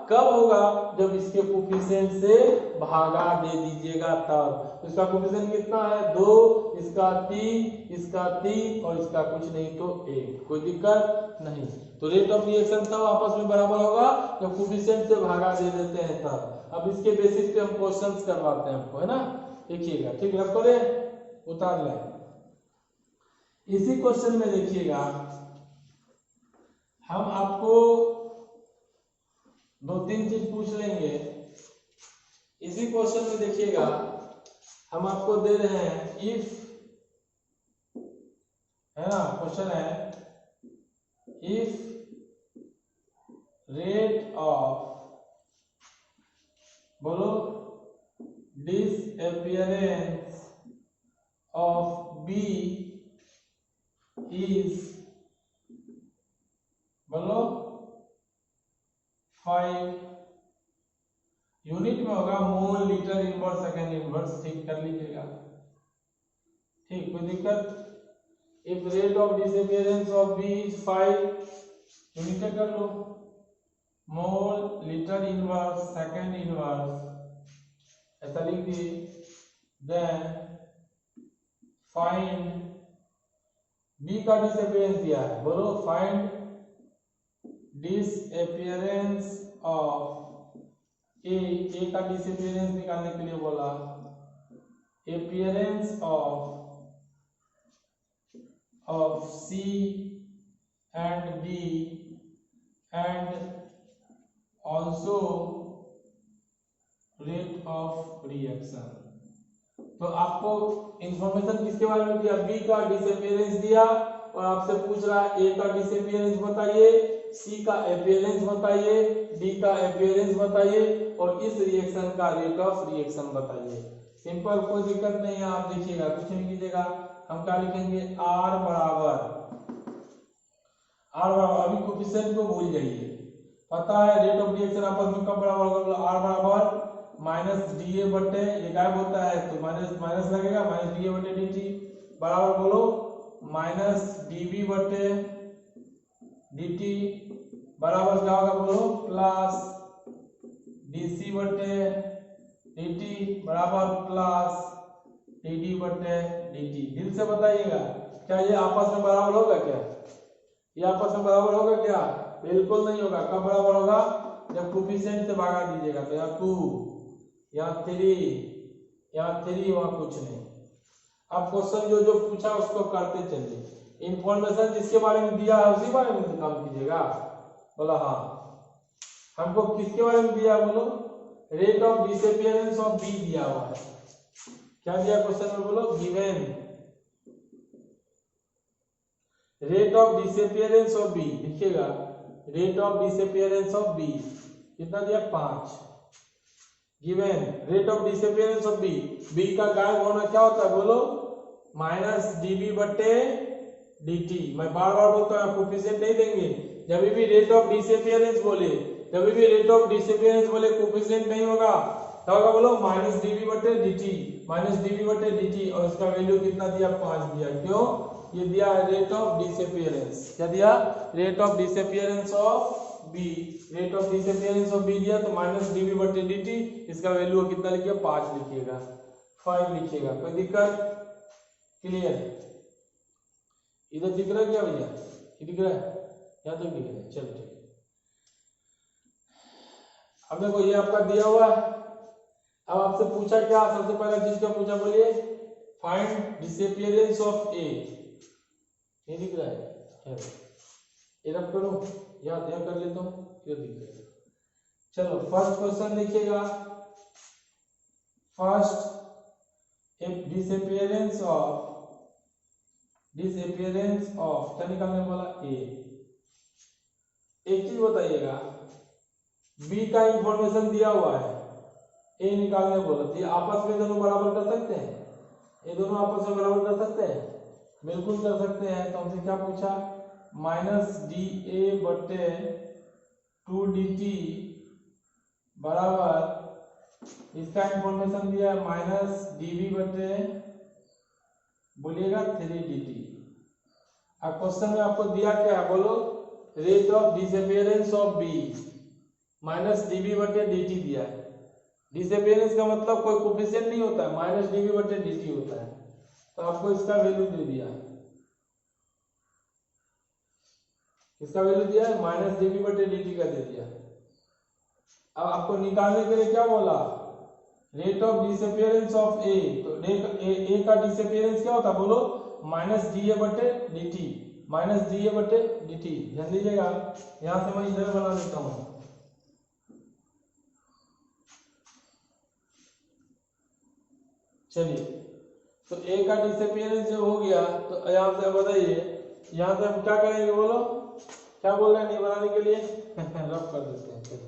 Speaker 1: कब होगा जब इसके कोफिशिएंट से भागा दे दीजिएगा तब। इसका कोफिशिएंट कितना है 2, इसका 3, इसका 3 और इसका कुछ नहीं तो 1, कोई दिक्कत नहीं। तो रेट ऑफ रिएक्शन तब आपस में बराबर होगा जब कोफिशिएंट से भागा दे देते हैं तब। अब इसके बेसिस पे हम क्वेश्चंस करवाते हैं आपको, है ना, देखिएगा ठीक रखो रे, उतार लें। इसी क्वेश्चन में देखिएगा हम आपको 2-3 चीज पूछ लेंगे। इसी क्वेश्चन में देखिएगा हम आपको दे रहे हैं इफ, है ना, क्वेश्चन है इफ रेट ऑफ, बोलो डिसअपीयरेंस ऑफ बी इज, बोलो 5 यूनिट में होगा mole litre inverse second inverse, ठीक कर लीजिएगा, ठीक कोई दिक्कत। If rate of disappearance of B is 5 unit कर लो, mole litre inverse second inverse ऐसा लिख दिए। देन फाइंड बी का डिसअपीयरेंस दिया है, बोलो फाइंड डिसअपीयरेंस ऑफ ए का डिसअपीयरेंस निकालने के लिए बोला, appearance of C and D and also rate of reaction. तो आपको इंफॉर्मेशन किसके बारे में दिया, बी का डिसअपीयरेंस दिया और आपसे पूछ रहा है ए का डिसअपीयरेंस बताइए, सी का अपीयरेंस बताइए, डी का अपीयरेंस बताइए और इस रिएक्शन का रेट ऑफ रिएक्शन बताइए। सिंपल, कोई दिक्कत नहीं है। आप देखिएगा कुछ नहीं कीजिएगा, हम क्या लिखेंगे आर बराबर, अभी कोफिशिएंट को भूल जाइए, पता है रेट ऑफ रिएक्शन आपस में कब बराबर होगा, आर बराबर माइनस डी ए बटे, ये गायब होता है तो माइनस माइनस लगेगा, माइनस डी ए बटे डी टी बराबर बोलो माइनस डी बी बटे डी टी बराबर क्या होगा बोलो प्लस डी सी बटे डी टी बराबर प्लस डी डी बटे डी टी। दिल से बताइएगा क्या ये आपस में बराबर होगा क्या? ये आपस में बराबर होगा क्या? बिल्कुल नहीं होगा। कब बराबर होगा? जब कोफिशिएंट से भागा दीजिएगा तो यहाँ 2 यहाँ 3 यहाँ 3 वहां कुछ नहीं। अब क्वेश्चन जो जो पूछा उसको करते चलिए। इंफॉर्मेशन जिसके बारे में दिया है उसी बारे में काम कीजिएगा। बोला हाँ। हमको किसके बारे में दिया बोलो? Rate of disappearance of B दिया हुआ है। क्या दिया क्वेश्चन में बोलो? Given rate of disappearance of B, लिखिएगा rate of disappearance of B कितना दिया? 5। Given rate of disappearance of B, B का गायब होना क्या होता है बोलो? माइनस डीबी बटे dt। मैं बार बार बोलता हूँ कोफिशिएंट नहीं देंगे। जब भी रेट ऑफ डिसअपीयरेंस बोले, जब भी रेट ऑफ डिसअपीयरेंस बोले कोफिशिएंट नहीं होगा, क्या होगा बोलो? माइनस डीबी बटे dt, माइनस डीबी बटे dt। और इसका वैल्यू कितना दिया? 5 दिया। क्यों? ये दिया है रेट ऑफ डिसअपीयरेंस। क्या दिया? Rate of disappearance of B. Rate of disappearance of B दिया तो माइनस डीबी बटे dt। इसका वैल्यू कितना लिखिए? 5 लिखिएगा, 5 लिखिएगा। कोई दिक्कत? क्लियर? इधर दिख रहा है क्या भैया? ये दिख रहा है? यहाँ तक दिख रहा है? चलो ठीक है। अब देखो ये आपका दिया हुआ है। अब आपसे पूछा क्या? सबसे पहला चीज क्या पूछा बोलिए? फाइंड डिसअपीयरेंस ऑफ ए। ये दिख रहा है? ये रब करो, याद कर लेता हूँ, क्यों दिख रहा है? चलो फर्स्ट क्वेश्चन देखिएगा। फर्स्ट डिसअपीयरेंस ऑफ क्या निकालने वाला? ए। एक चीज बताइएगा, बी का इंफॉर्मेशन दिया हुआ है, ए निकालने बोला, तो ये आपस में दोनों बराबर कर सकते हैं? ये दोनों आपस में बराबर कर सकते हैं? बिल्कुल कर सकते हैं। तो हमसे क्या पूछा? माइनस डी ए बटे 2 डी टी बराबर, इसका इंफॉर्मेशन दिया है माइनस डीबी बटे बोलिएगा 3 डी टी। अब क्वेश्चन में आपको दिया क्या है बोलो? Rate of disappearance of B minus dB बटे डी टी दिया है। डिसअपीयरेंस का मतलब कोई कोफिशिएंट नहीं होता है, माइनस डीबी बटे डी टी होता है। तो आपको इसका वैल्यू दे दिया, इसका वैल्यू दिया है माइनस डीबी बटे डी टी का दे दिया। अब आपको निकालने के लिए क्या बोला? Rate of disappearance of A. तो ए का डिसअपीयरेंस क्या होता है बोलो? माइनस डी ए बटे D T, minus D A बटे डी टी। ध्यान दीजिएगा, यहां से मैं इधर बना देता हूं। चलिए, तो ए का डिसअपीयरेंस जब हो गया तो यहां से बताइए, यहां से हम क्या करेंगे बोलो? क्या बोल रहे हैं नहीं बनाने के लिए? रफ कर देते हैं।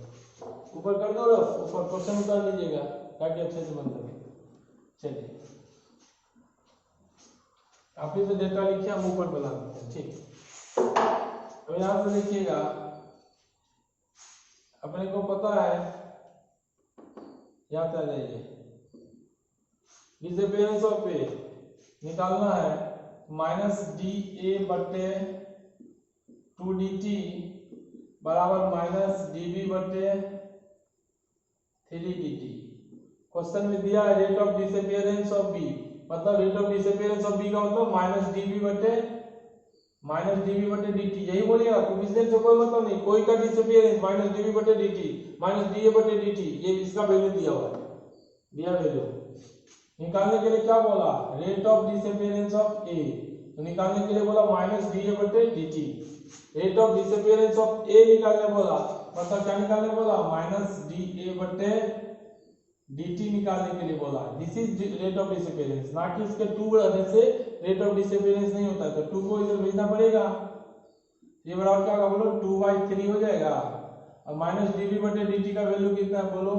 Speaker 1: ऊपर कर दो रफ, ऊपर क्वेश्चन उतार लीजिएगा ताकि अच्छे से बन सके। चलिए, आप इसे डेटा लिखिए, हम ऊपर बना देते हैं। ठीक, तो यहां से देखिएगा, अपने को पता है, यहां से आ जाइए, डिसअपीयरेंस ऑफ ए निकालना है माइनस डी ए बटे 2 डी टी बराबर माइनस डी बी बटे 3 डी टी। क्वेश्चन में दिया है rate of disappearance of B, मतलब rate of disappearance of B का मतलब माइनस डी बी बटे डी टी। यही बोलिएगा, कोफिशिएंट से कोई मतलब नहीं, कोई का डिसअपीयरेंस माइनस डी बी बटे D T, minus D A बटे डी टी, ये इसका वैल्यू दिया हुआ है, दिया वैल्यू। निकालने के लिए क्या बोला? Rate of disappearance of A. तो निकालने के लिए बोला माइनस डी ए बटे D T. Rate of disappearance of A निकालने बोला, मतलब क्या निकालने बोला? माइनस डी ए बटे डी टी निकालने के लिए बोला। This is rate of disappearance, ना कि इसके 2 रहने से रेट ऑफ डिसअपीयरेंस नहीं होता, तो 2 को इधर भेजना पड़ेगा। ये बराबर क्या होगा बोलो? 2/3 हो जाएगा। और माइनस डी बी बटे डी टी का वैल्यू कितना है बोलो?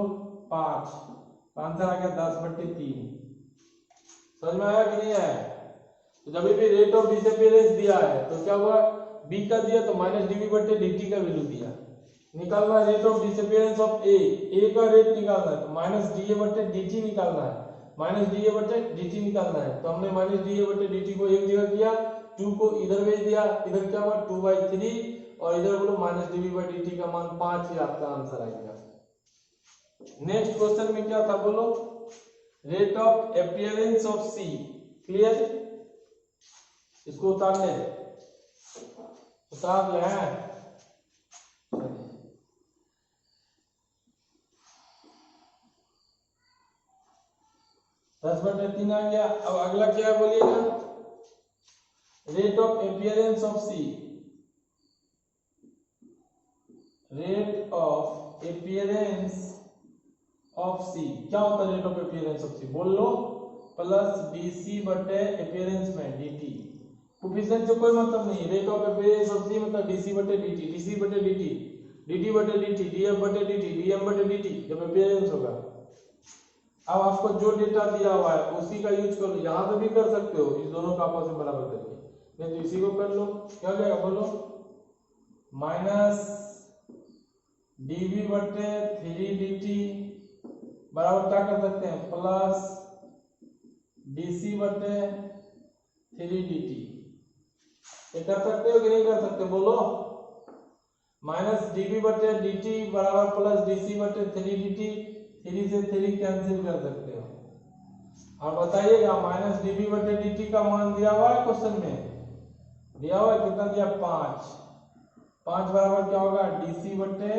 Speaker 1: 5। आंसर आ गया 10/3। समझ में आया कि नहीं आया? तो जब भी रेट ऑफ डिसअपीयरेंस दिया है तो क्या हुआ? बी का दिया तो माइनस डीबी बटे डी टी का वैल्यू दिया। निकालना है रेट ऑफ डिसअपियरेंस ऑफ ए का रेट निकालना है तो माइनस डी ए बटे डी टी निकालना है, माइनस डी ए बटे डी टी निकालना है। तो हमने माइनस डी ए बटे डी टी को एक जगह किया, 2 को इधर भेज दिया, इधर क्या हुआ 2/3 और इधर बोलो minus D B by d t का मान 5 ही आपका आंसर आएगा। नेक्स्ट क्वेश्चन में क्या था बोलो, rate of appearance of C, clear, इसको उतार ले, उतार ले। 10/3 आ गया। अब अगला क्या है बोलिएगा, rate of appearance of C, rate of appearance of C क्या होता है rate of appearance of C, बोल लो, प्लस डीसी बटे अपीयरेंस में डीटी। कोफिशिएंट से कोई मतलब नहीं, rate of appearance of C मतलब डीसी बटे डीटी, डीसी बटे डीटी, डीटी बटे डीटी, डीएफ बटे डीटी, डीएम बटे डीटी जब अपीयरेंस होगा। अब आपको जो डेटा दिया हुआ है उसी का यूज करो, यहां पे भी कर सकते हो, इस दोनों का आपस में बराबर करके, नहीं तो इसी को कर लो, क्या हो जाएगा बोलो, माइनस डीवी बटे 3 dt बराबर क्या कर सकते हैं, प्लस डीसी बटे 3 dt। ये कर सकते हो कि नहीं कर सकते बोलो, माइनस डीवी बटे dt बराबर प्लस डीसी बटे 3 dt, 3 से 3 कैंसिल कर सकते हो। और बताइएगा माइनस डीवी बटे dt का मान दिया हुआ है क्वेश्चन में, दिया हुआ है कितना दिया 5, 5 बराबर क्या होगा डीसी बटे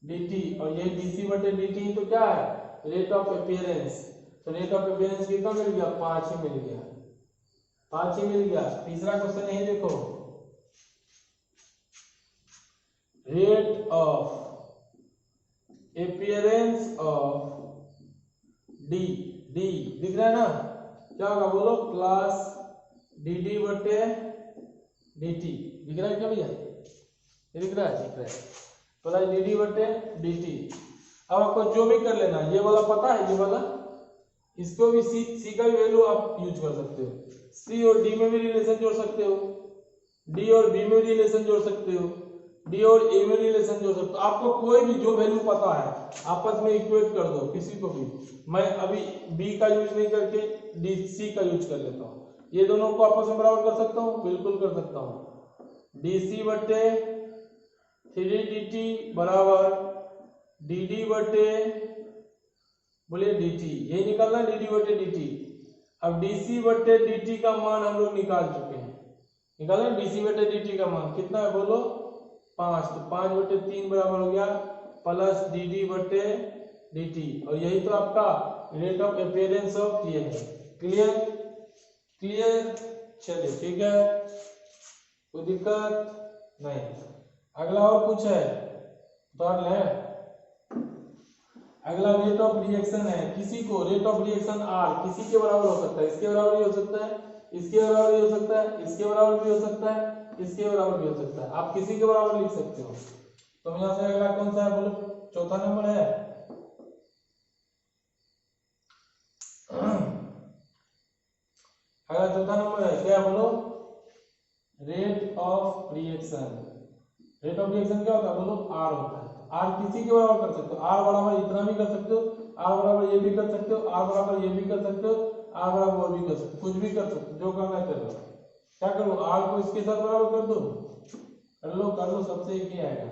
Speaker 1: dt, और ये डीसी बटे dt तो क्या है रेट ऑफ अपीयरेंस, तो रेट ऑफ अपीयरेंस कितना मिल गया 5 ही मिल गया, 5 ही मिल गया। तीसरा क्वेश्चन यही देखो, rate of appearance of D, D दिख रहा है ना, क्या होगा बोलो, प्लस डी बटे dt, दिख रहा है क्या भैया, दिख रहा है, दिख रहा है, प्लस डी बटे dt। अब आपको जो भी कर लेना, ये वाला पता है, ये वाला, इसको भी सी का भी वैल्यू आप यूज कर सकते हो, सी और डी में भी रिलेशन जोड़ सकते हो, डी और बी में रिलेशन जोड़ सकते हो, डी और ए में रिलेशन जोड़ सकते हो, आपको कोई भी जो वैल्यू पता है आपस में इक्वेट कर दो किसी को भी। मैं अभी बी का यूज नहीं करके डी सी का यूज कर लेता हूँ, ये दोनों को आपस में बराबर कर सकता हूँ, बिल्कुल कर सकता हूँ, डीसी बटे 3 dt बराबर dd बटे बोलिए dt, यही निकालना है dd बटे dt। अब dc बटे dt का मान हम लोग निकाल चुके हैं, निकालना dc बटे dt का मान कितना है बोलो 5, तो 5/3 बराबर हो गया प्लस dd बटे dt, और यही तो आपका रेट ऑफ अपीयरेंस ऑफ ये है। क्लियर, क्लियर, चलिए ठीक है, कोई दिक्कत नहीं। अगला और कुछ है तो ले, अगला रेट ऑफ रिएक्शन है, किसी को रेट ऑफ रिएक्शन आर किसी के बराबर हो सकता है, इसके बराबर भी हो सकता है, इसके बराबर भी हो सकता है, इसके बराबर भी हो सकता है, इसके बराबर भी हो सकता है, आप किसी के बराबर लिख सकते हो। तो यहां से अगला कौन सा है बोलो, चौथा नंबर है, अगला चौथा नंबर है क्या बोलो, rate of reaction. Rate of reaction क्या होता है बोलो, आर होता है, आर किसी के बराबर कर सकते हो, आर बराबर इतना भी कर सकते हो, आर बराबर ये भी कर सकते हो, आर बराबर ये भी कर सकते हो, आर बराबर वो भी कर सकते हो, कुछ भी कर सकते हो, जो करना है कर लो। क्या करो, आर को इसके साथ बराबर कर दो, कर लो कर लो, सबसे एक ही आएगा।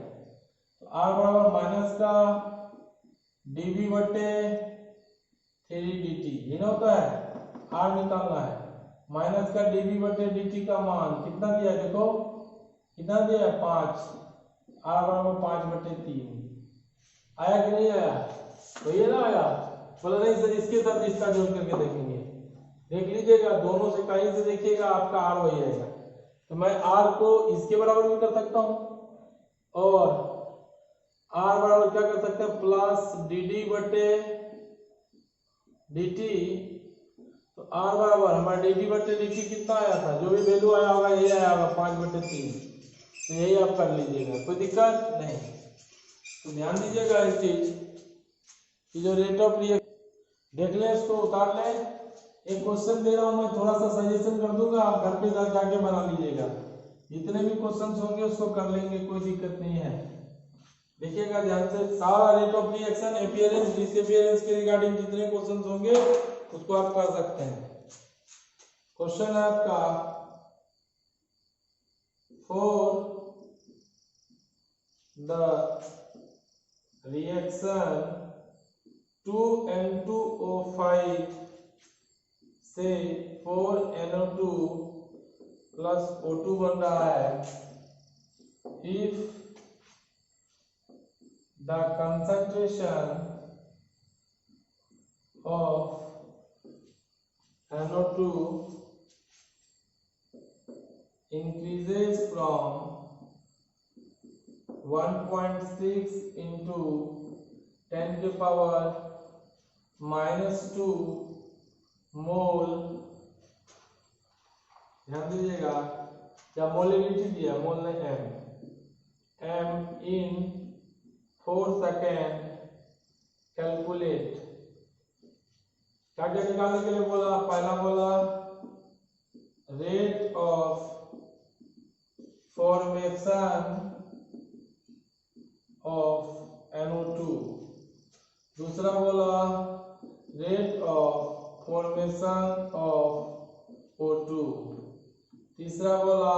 Speaker 1: तो आर बराबर माइनस का डीवी बटे 3 dt, ये ना होता है, आर निकालना है, माइनस का डीवी बटे dt का मान कितना दिया है देखो, कितना दिया है 5, आर बराबर 5/3 आया कि नहीं आया, तो ये ना आया, बोला नहीं सर इसके साथ इसका जोड़ करके देखेंगे, देख लीजिएगा दोनों से कहीं से देखिएगा आपका आर वही आएगा। तो मैं आर को इसके बराबर भी कर सकता हूं, और आर बराबर क्या कर सकते हैं प्लस dd बटे dt, तो आर बराबर हमारा dd बटे dt कितना आया था, जो भी वैल्यू आया होगा यही आया होगा 5/3, तो यही आप कर लीजिएगा, कोई दिक्कत नहीं। तो ध्यान दीजिएगा इस चीज कि जो रेट ऑफ रिएक्शन देख ले, इसको उतार ले, एक क्वेश्चन दे रहा हूं मैं, थोड़ा सा सजेशन कर दूंगा, आप घर पे जाके बना लीजिएगा, जितने भी क्वेश्चन होंगे उसको कर लेंगे, कोई दिक्कत नहीं है। देखिएगा ध्यान से, सारा rate of reaction, appearance, disappearance के रिगार्डिंग जितने क्वेश्चंस होंगे उसको आप कर सकते हैं। क्वेश्चन है आपका फॉर द रिएक्शन 2N2O5 से 4NO2 प्लस O2 बन रहा है। If the concentration of NO2 increases from 1.6 into 10 के पावर -2 मोल, ध्यान दीजिएगा क्या मोलिडिटी दिया, मोल ने m इन 4 सेकेंड, कैलकुलेट। क्या क्या निकालने के लिए बोला, पहला बोला rate of formation of NO2, दूसरा बोला rate of formation of O2, तीसरा बोला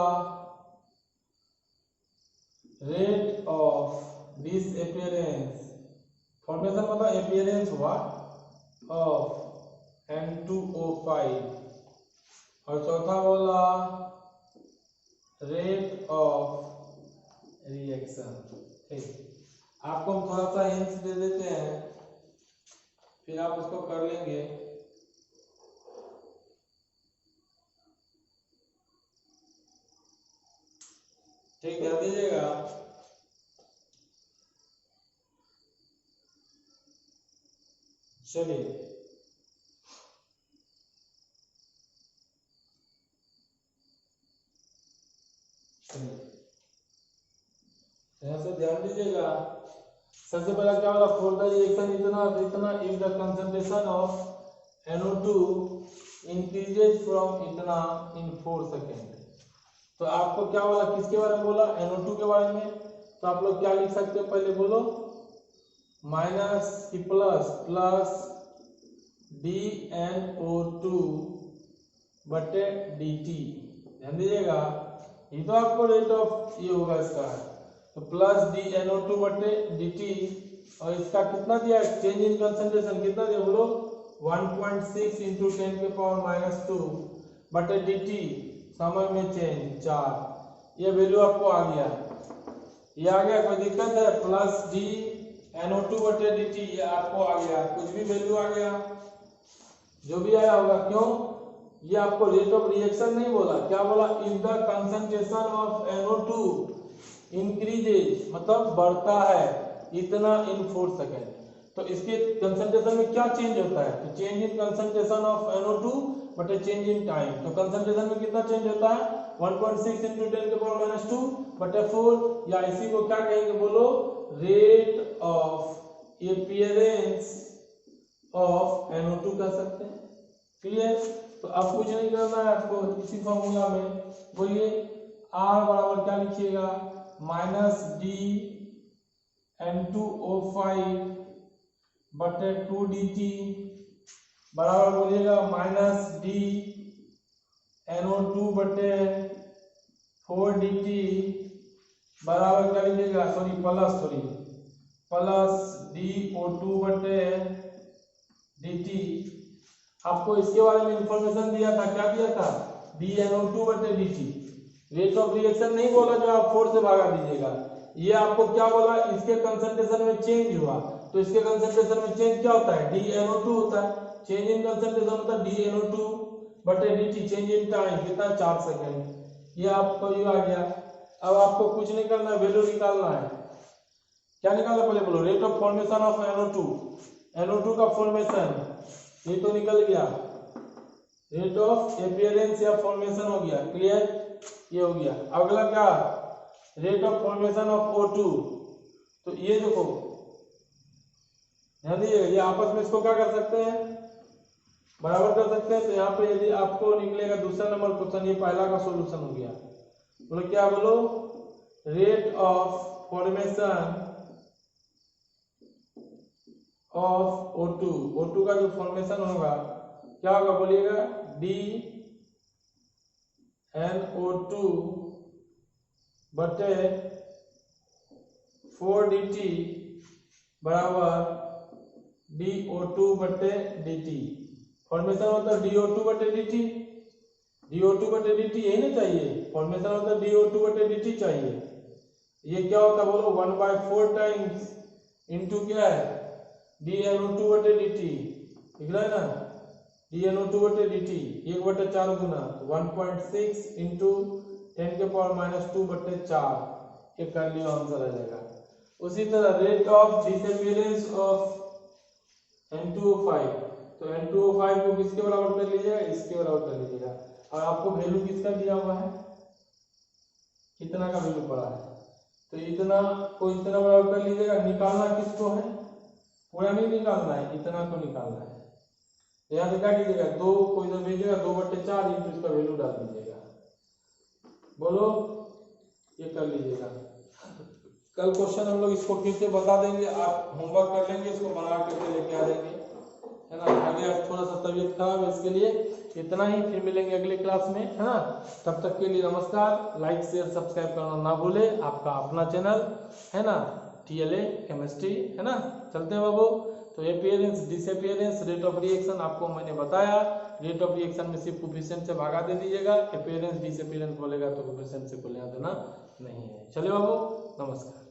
Speaker 1: रेट ऑफ डिसअपीयरेंस, फॉर्मेशन मतलब अपीयरेंस हुआ, ऑफ N2O5, और चौथा बोला रेट ऑफ रिएक्शन। ठीक, आपको हम थोड़ा सा हिंट्स दे देते हैं, फिर आप उसको कर लेंगे। ठीक, ध्यान दीजिएगा। चलिए यहाँ से ध्यान दीजिएगा। सबसे पहला क्या होगा, फॉर द रिएक्शन इतना इतना, if the concentration of NO2 increases from इतना इन 4 सेकेंड। तो आपको क्या बोला, किसके बारे में बोला, NO2 के बारे में। तो आप लोग क्या लिख सकते हो, पहले बोलो माइनस की प्लस DNO2 बटे DT, ध्यान दीजिएगा। ये तो आपको रेट ऑफ ये होगा इसका, तो प्लस DNO2 बटे DT, और इसका कितना दिया, चेंज इन कंसंट्रेशन कितना दिया बोलो, 1.6 इंटू 10 के पावर -2 बटे DT, समय में चेंज 4। ये वैल्यू आपको आ गया, ये आ गया, कोई दिक्कत है, प्लस DNO2 बटे DT, ये आपको आ गया, कुछ भी वैल्यू आ गया, जो भी आया होगा। क्यों, ये आपको रेट ऑफ रिएक्शन नहीं बोला, क्या बोला, if the concentration of NO2 increases, मतलब बढ़ता है इतना इन 4 सेकेंड। तो इसके कंसंट्रेशन में क्या चेंज होता है, तो change in concentration of NO2 बटे चेंज इन टाइम। तो कंसंट्रेशन में कितना चेंज होता है, 1.6 इंटू 10 के पावर -2 बटे 4, या इसी को क्या कहेंगे बोलो, rate of appearance of NO2 कह सकते हैं। क्लियर, तो अब कुछ नहीं करना है आपको, इसी फॉर्मूला में बोलिए R बराबर क्या लिखिएगा, -DN2O5 बटे 2DT बराबर बोलिएगा -DNO2 बटे 4DT बराबर क्या लिखिएगा, प्लस DO2 बटे DT। आपको इसके बारे में इंफॉर्मेशन दिया था, क्या दिया था, DNO2 बटे DT। रेट ऑफ रिएक्शन नहीं बोला जो आप 4 से भागा दीजिएगा, ये आपको क्या बोला, इसके कंसंट्रेशन में चेंज हुआ। तो इसके कंसंट्रेशन में चेंज क्या होता है, DNO2 होता है, चेंज इन कंसंट्रेशन होता है DNO2 बटे DT, चेंज इन टाइम कितना, 4 सेकेंड। ये आपको ये आ गया। अब आपको कुछ नहीं करना है, वैल्यू निकालना है। क्या निकालना, पहले बोलो rate of formation of NO2 का फॉर्मेशन, ये तो निकल गया, रेट ऑफ अपीयरेंस या फॉर्मेशन हो गया, क्लियर, ये हो गया। अगला क्या, rate of formation of O2। तो ये देखो, ध्यान दीजिए, ये आपस में इसको क्या कर सकते हैं, बराबर कर सकते हैं। तो यहाँ पे यदि आपको निकलेगा दूसरा नंबर क्वेश्चन, ये पहला का सॉल्यूशन हो गया। बोलो क्या, बोलो rate of formation of O2, O2 का जो फॉर्मेशन होगा क्या होगा बोलिएगा, DNO2 बटे 4dt बराबर DO2 बटे dt। फॉर्मेशन होता है DO2 बटे dt, DO2 बटे dt यही ना चाहिए, फॉर्मेशन होता है DO2 बटे dt चाहिए। ये क्या होता है बोलो, 1/4 टाइम्स इंटू क्या है, DNO2 बटे dt, ठीक है ना, DNO2 बटे dt 1/4 गुना 1.6 इंटू 10⁻⁻2 बटे 4, ये कर लियो आंसर आ जाएगा। उसी तरह rate of disappearance of N2O5, तो N2O5 को किसके बराबर कर लीजिएगा, इसके बराबर कर लीजिएगा। और आपको वैल्यू किसका दिया हुआ है, कितना का वैल्यू पड़ा है, तो इतना को इतना बराबर कर लीजिएगा। निकालना किसको है, पूरा नहीं निकालना है, इतना को निकालना है। यहाँ से क्या कीजिएगा, 2 को इधर भेजिएगा, 2/4 इंटू इसका वैल्यू डाल दीजिएगा। बोलो ये कर लीजिएगा। कल क्वेश्चन हम लोग इसको फिर से बता देंगे, आप होमवर्क कर लेंगे, इसको बना करके लेके आ जाएंगे, है ना। आगे आज थोड़ा सा तबीयत खराब है, इसके लिए इतना ही, फिर मिलेंगे अगले क्लास में, है ना। तब तक के लिए नमस्कार, लाइक शेयर सब्सक्राइब करना ना भूले, आपका अपना चैनल है ना, TLA केमिस्ट्री, है ना। चलते हैं बाबू। तो appearance disappearance rate of reaction आपको मैंने बताया, रेट ऑफ रिएक्शन में सिर्फ कोफिशिएंट से भागा दे दीजिएगा, अपीयरेंस डिसअपीयरेंस बोलेगा तो कोफिशिएंट से को लेना देना नहीं है। चलिए बाबू, नमस्कार।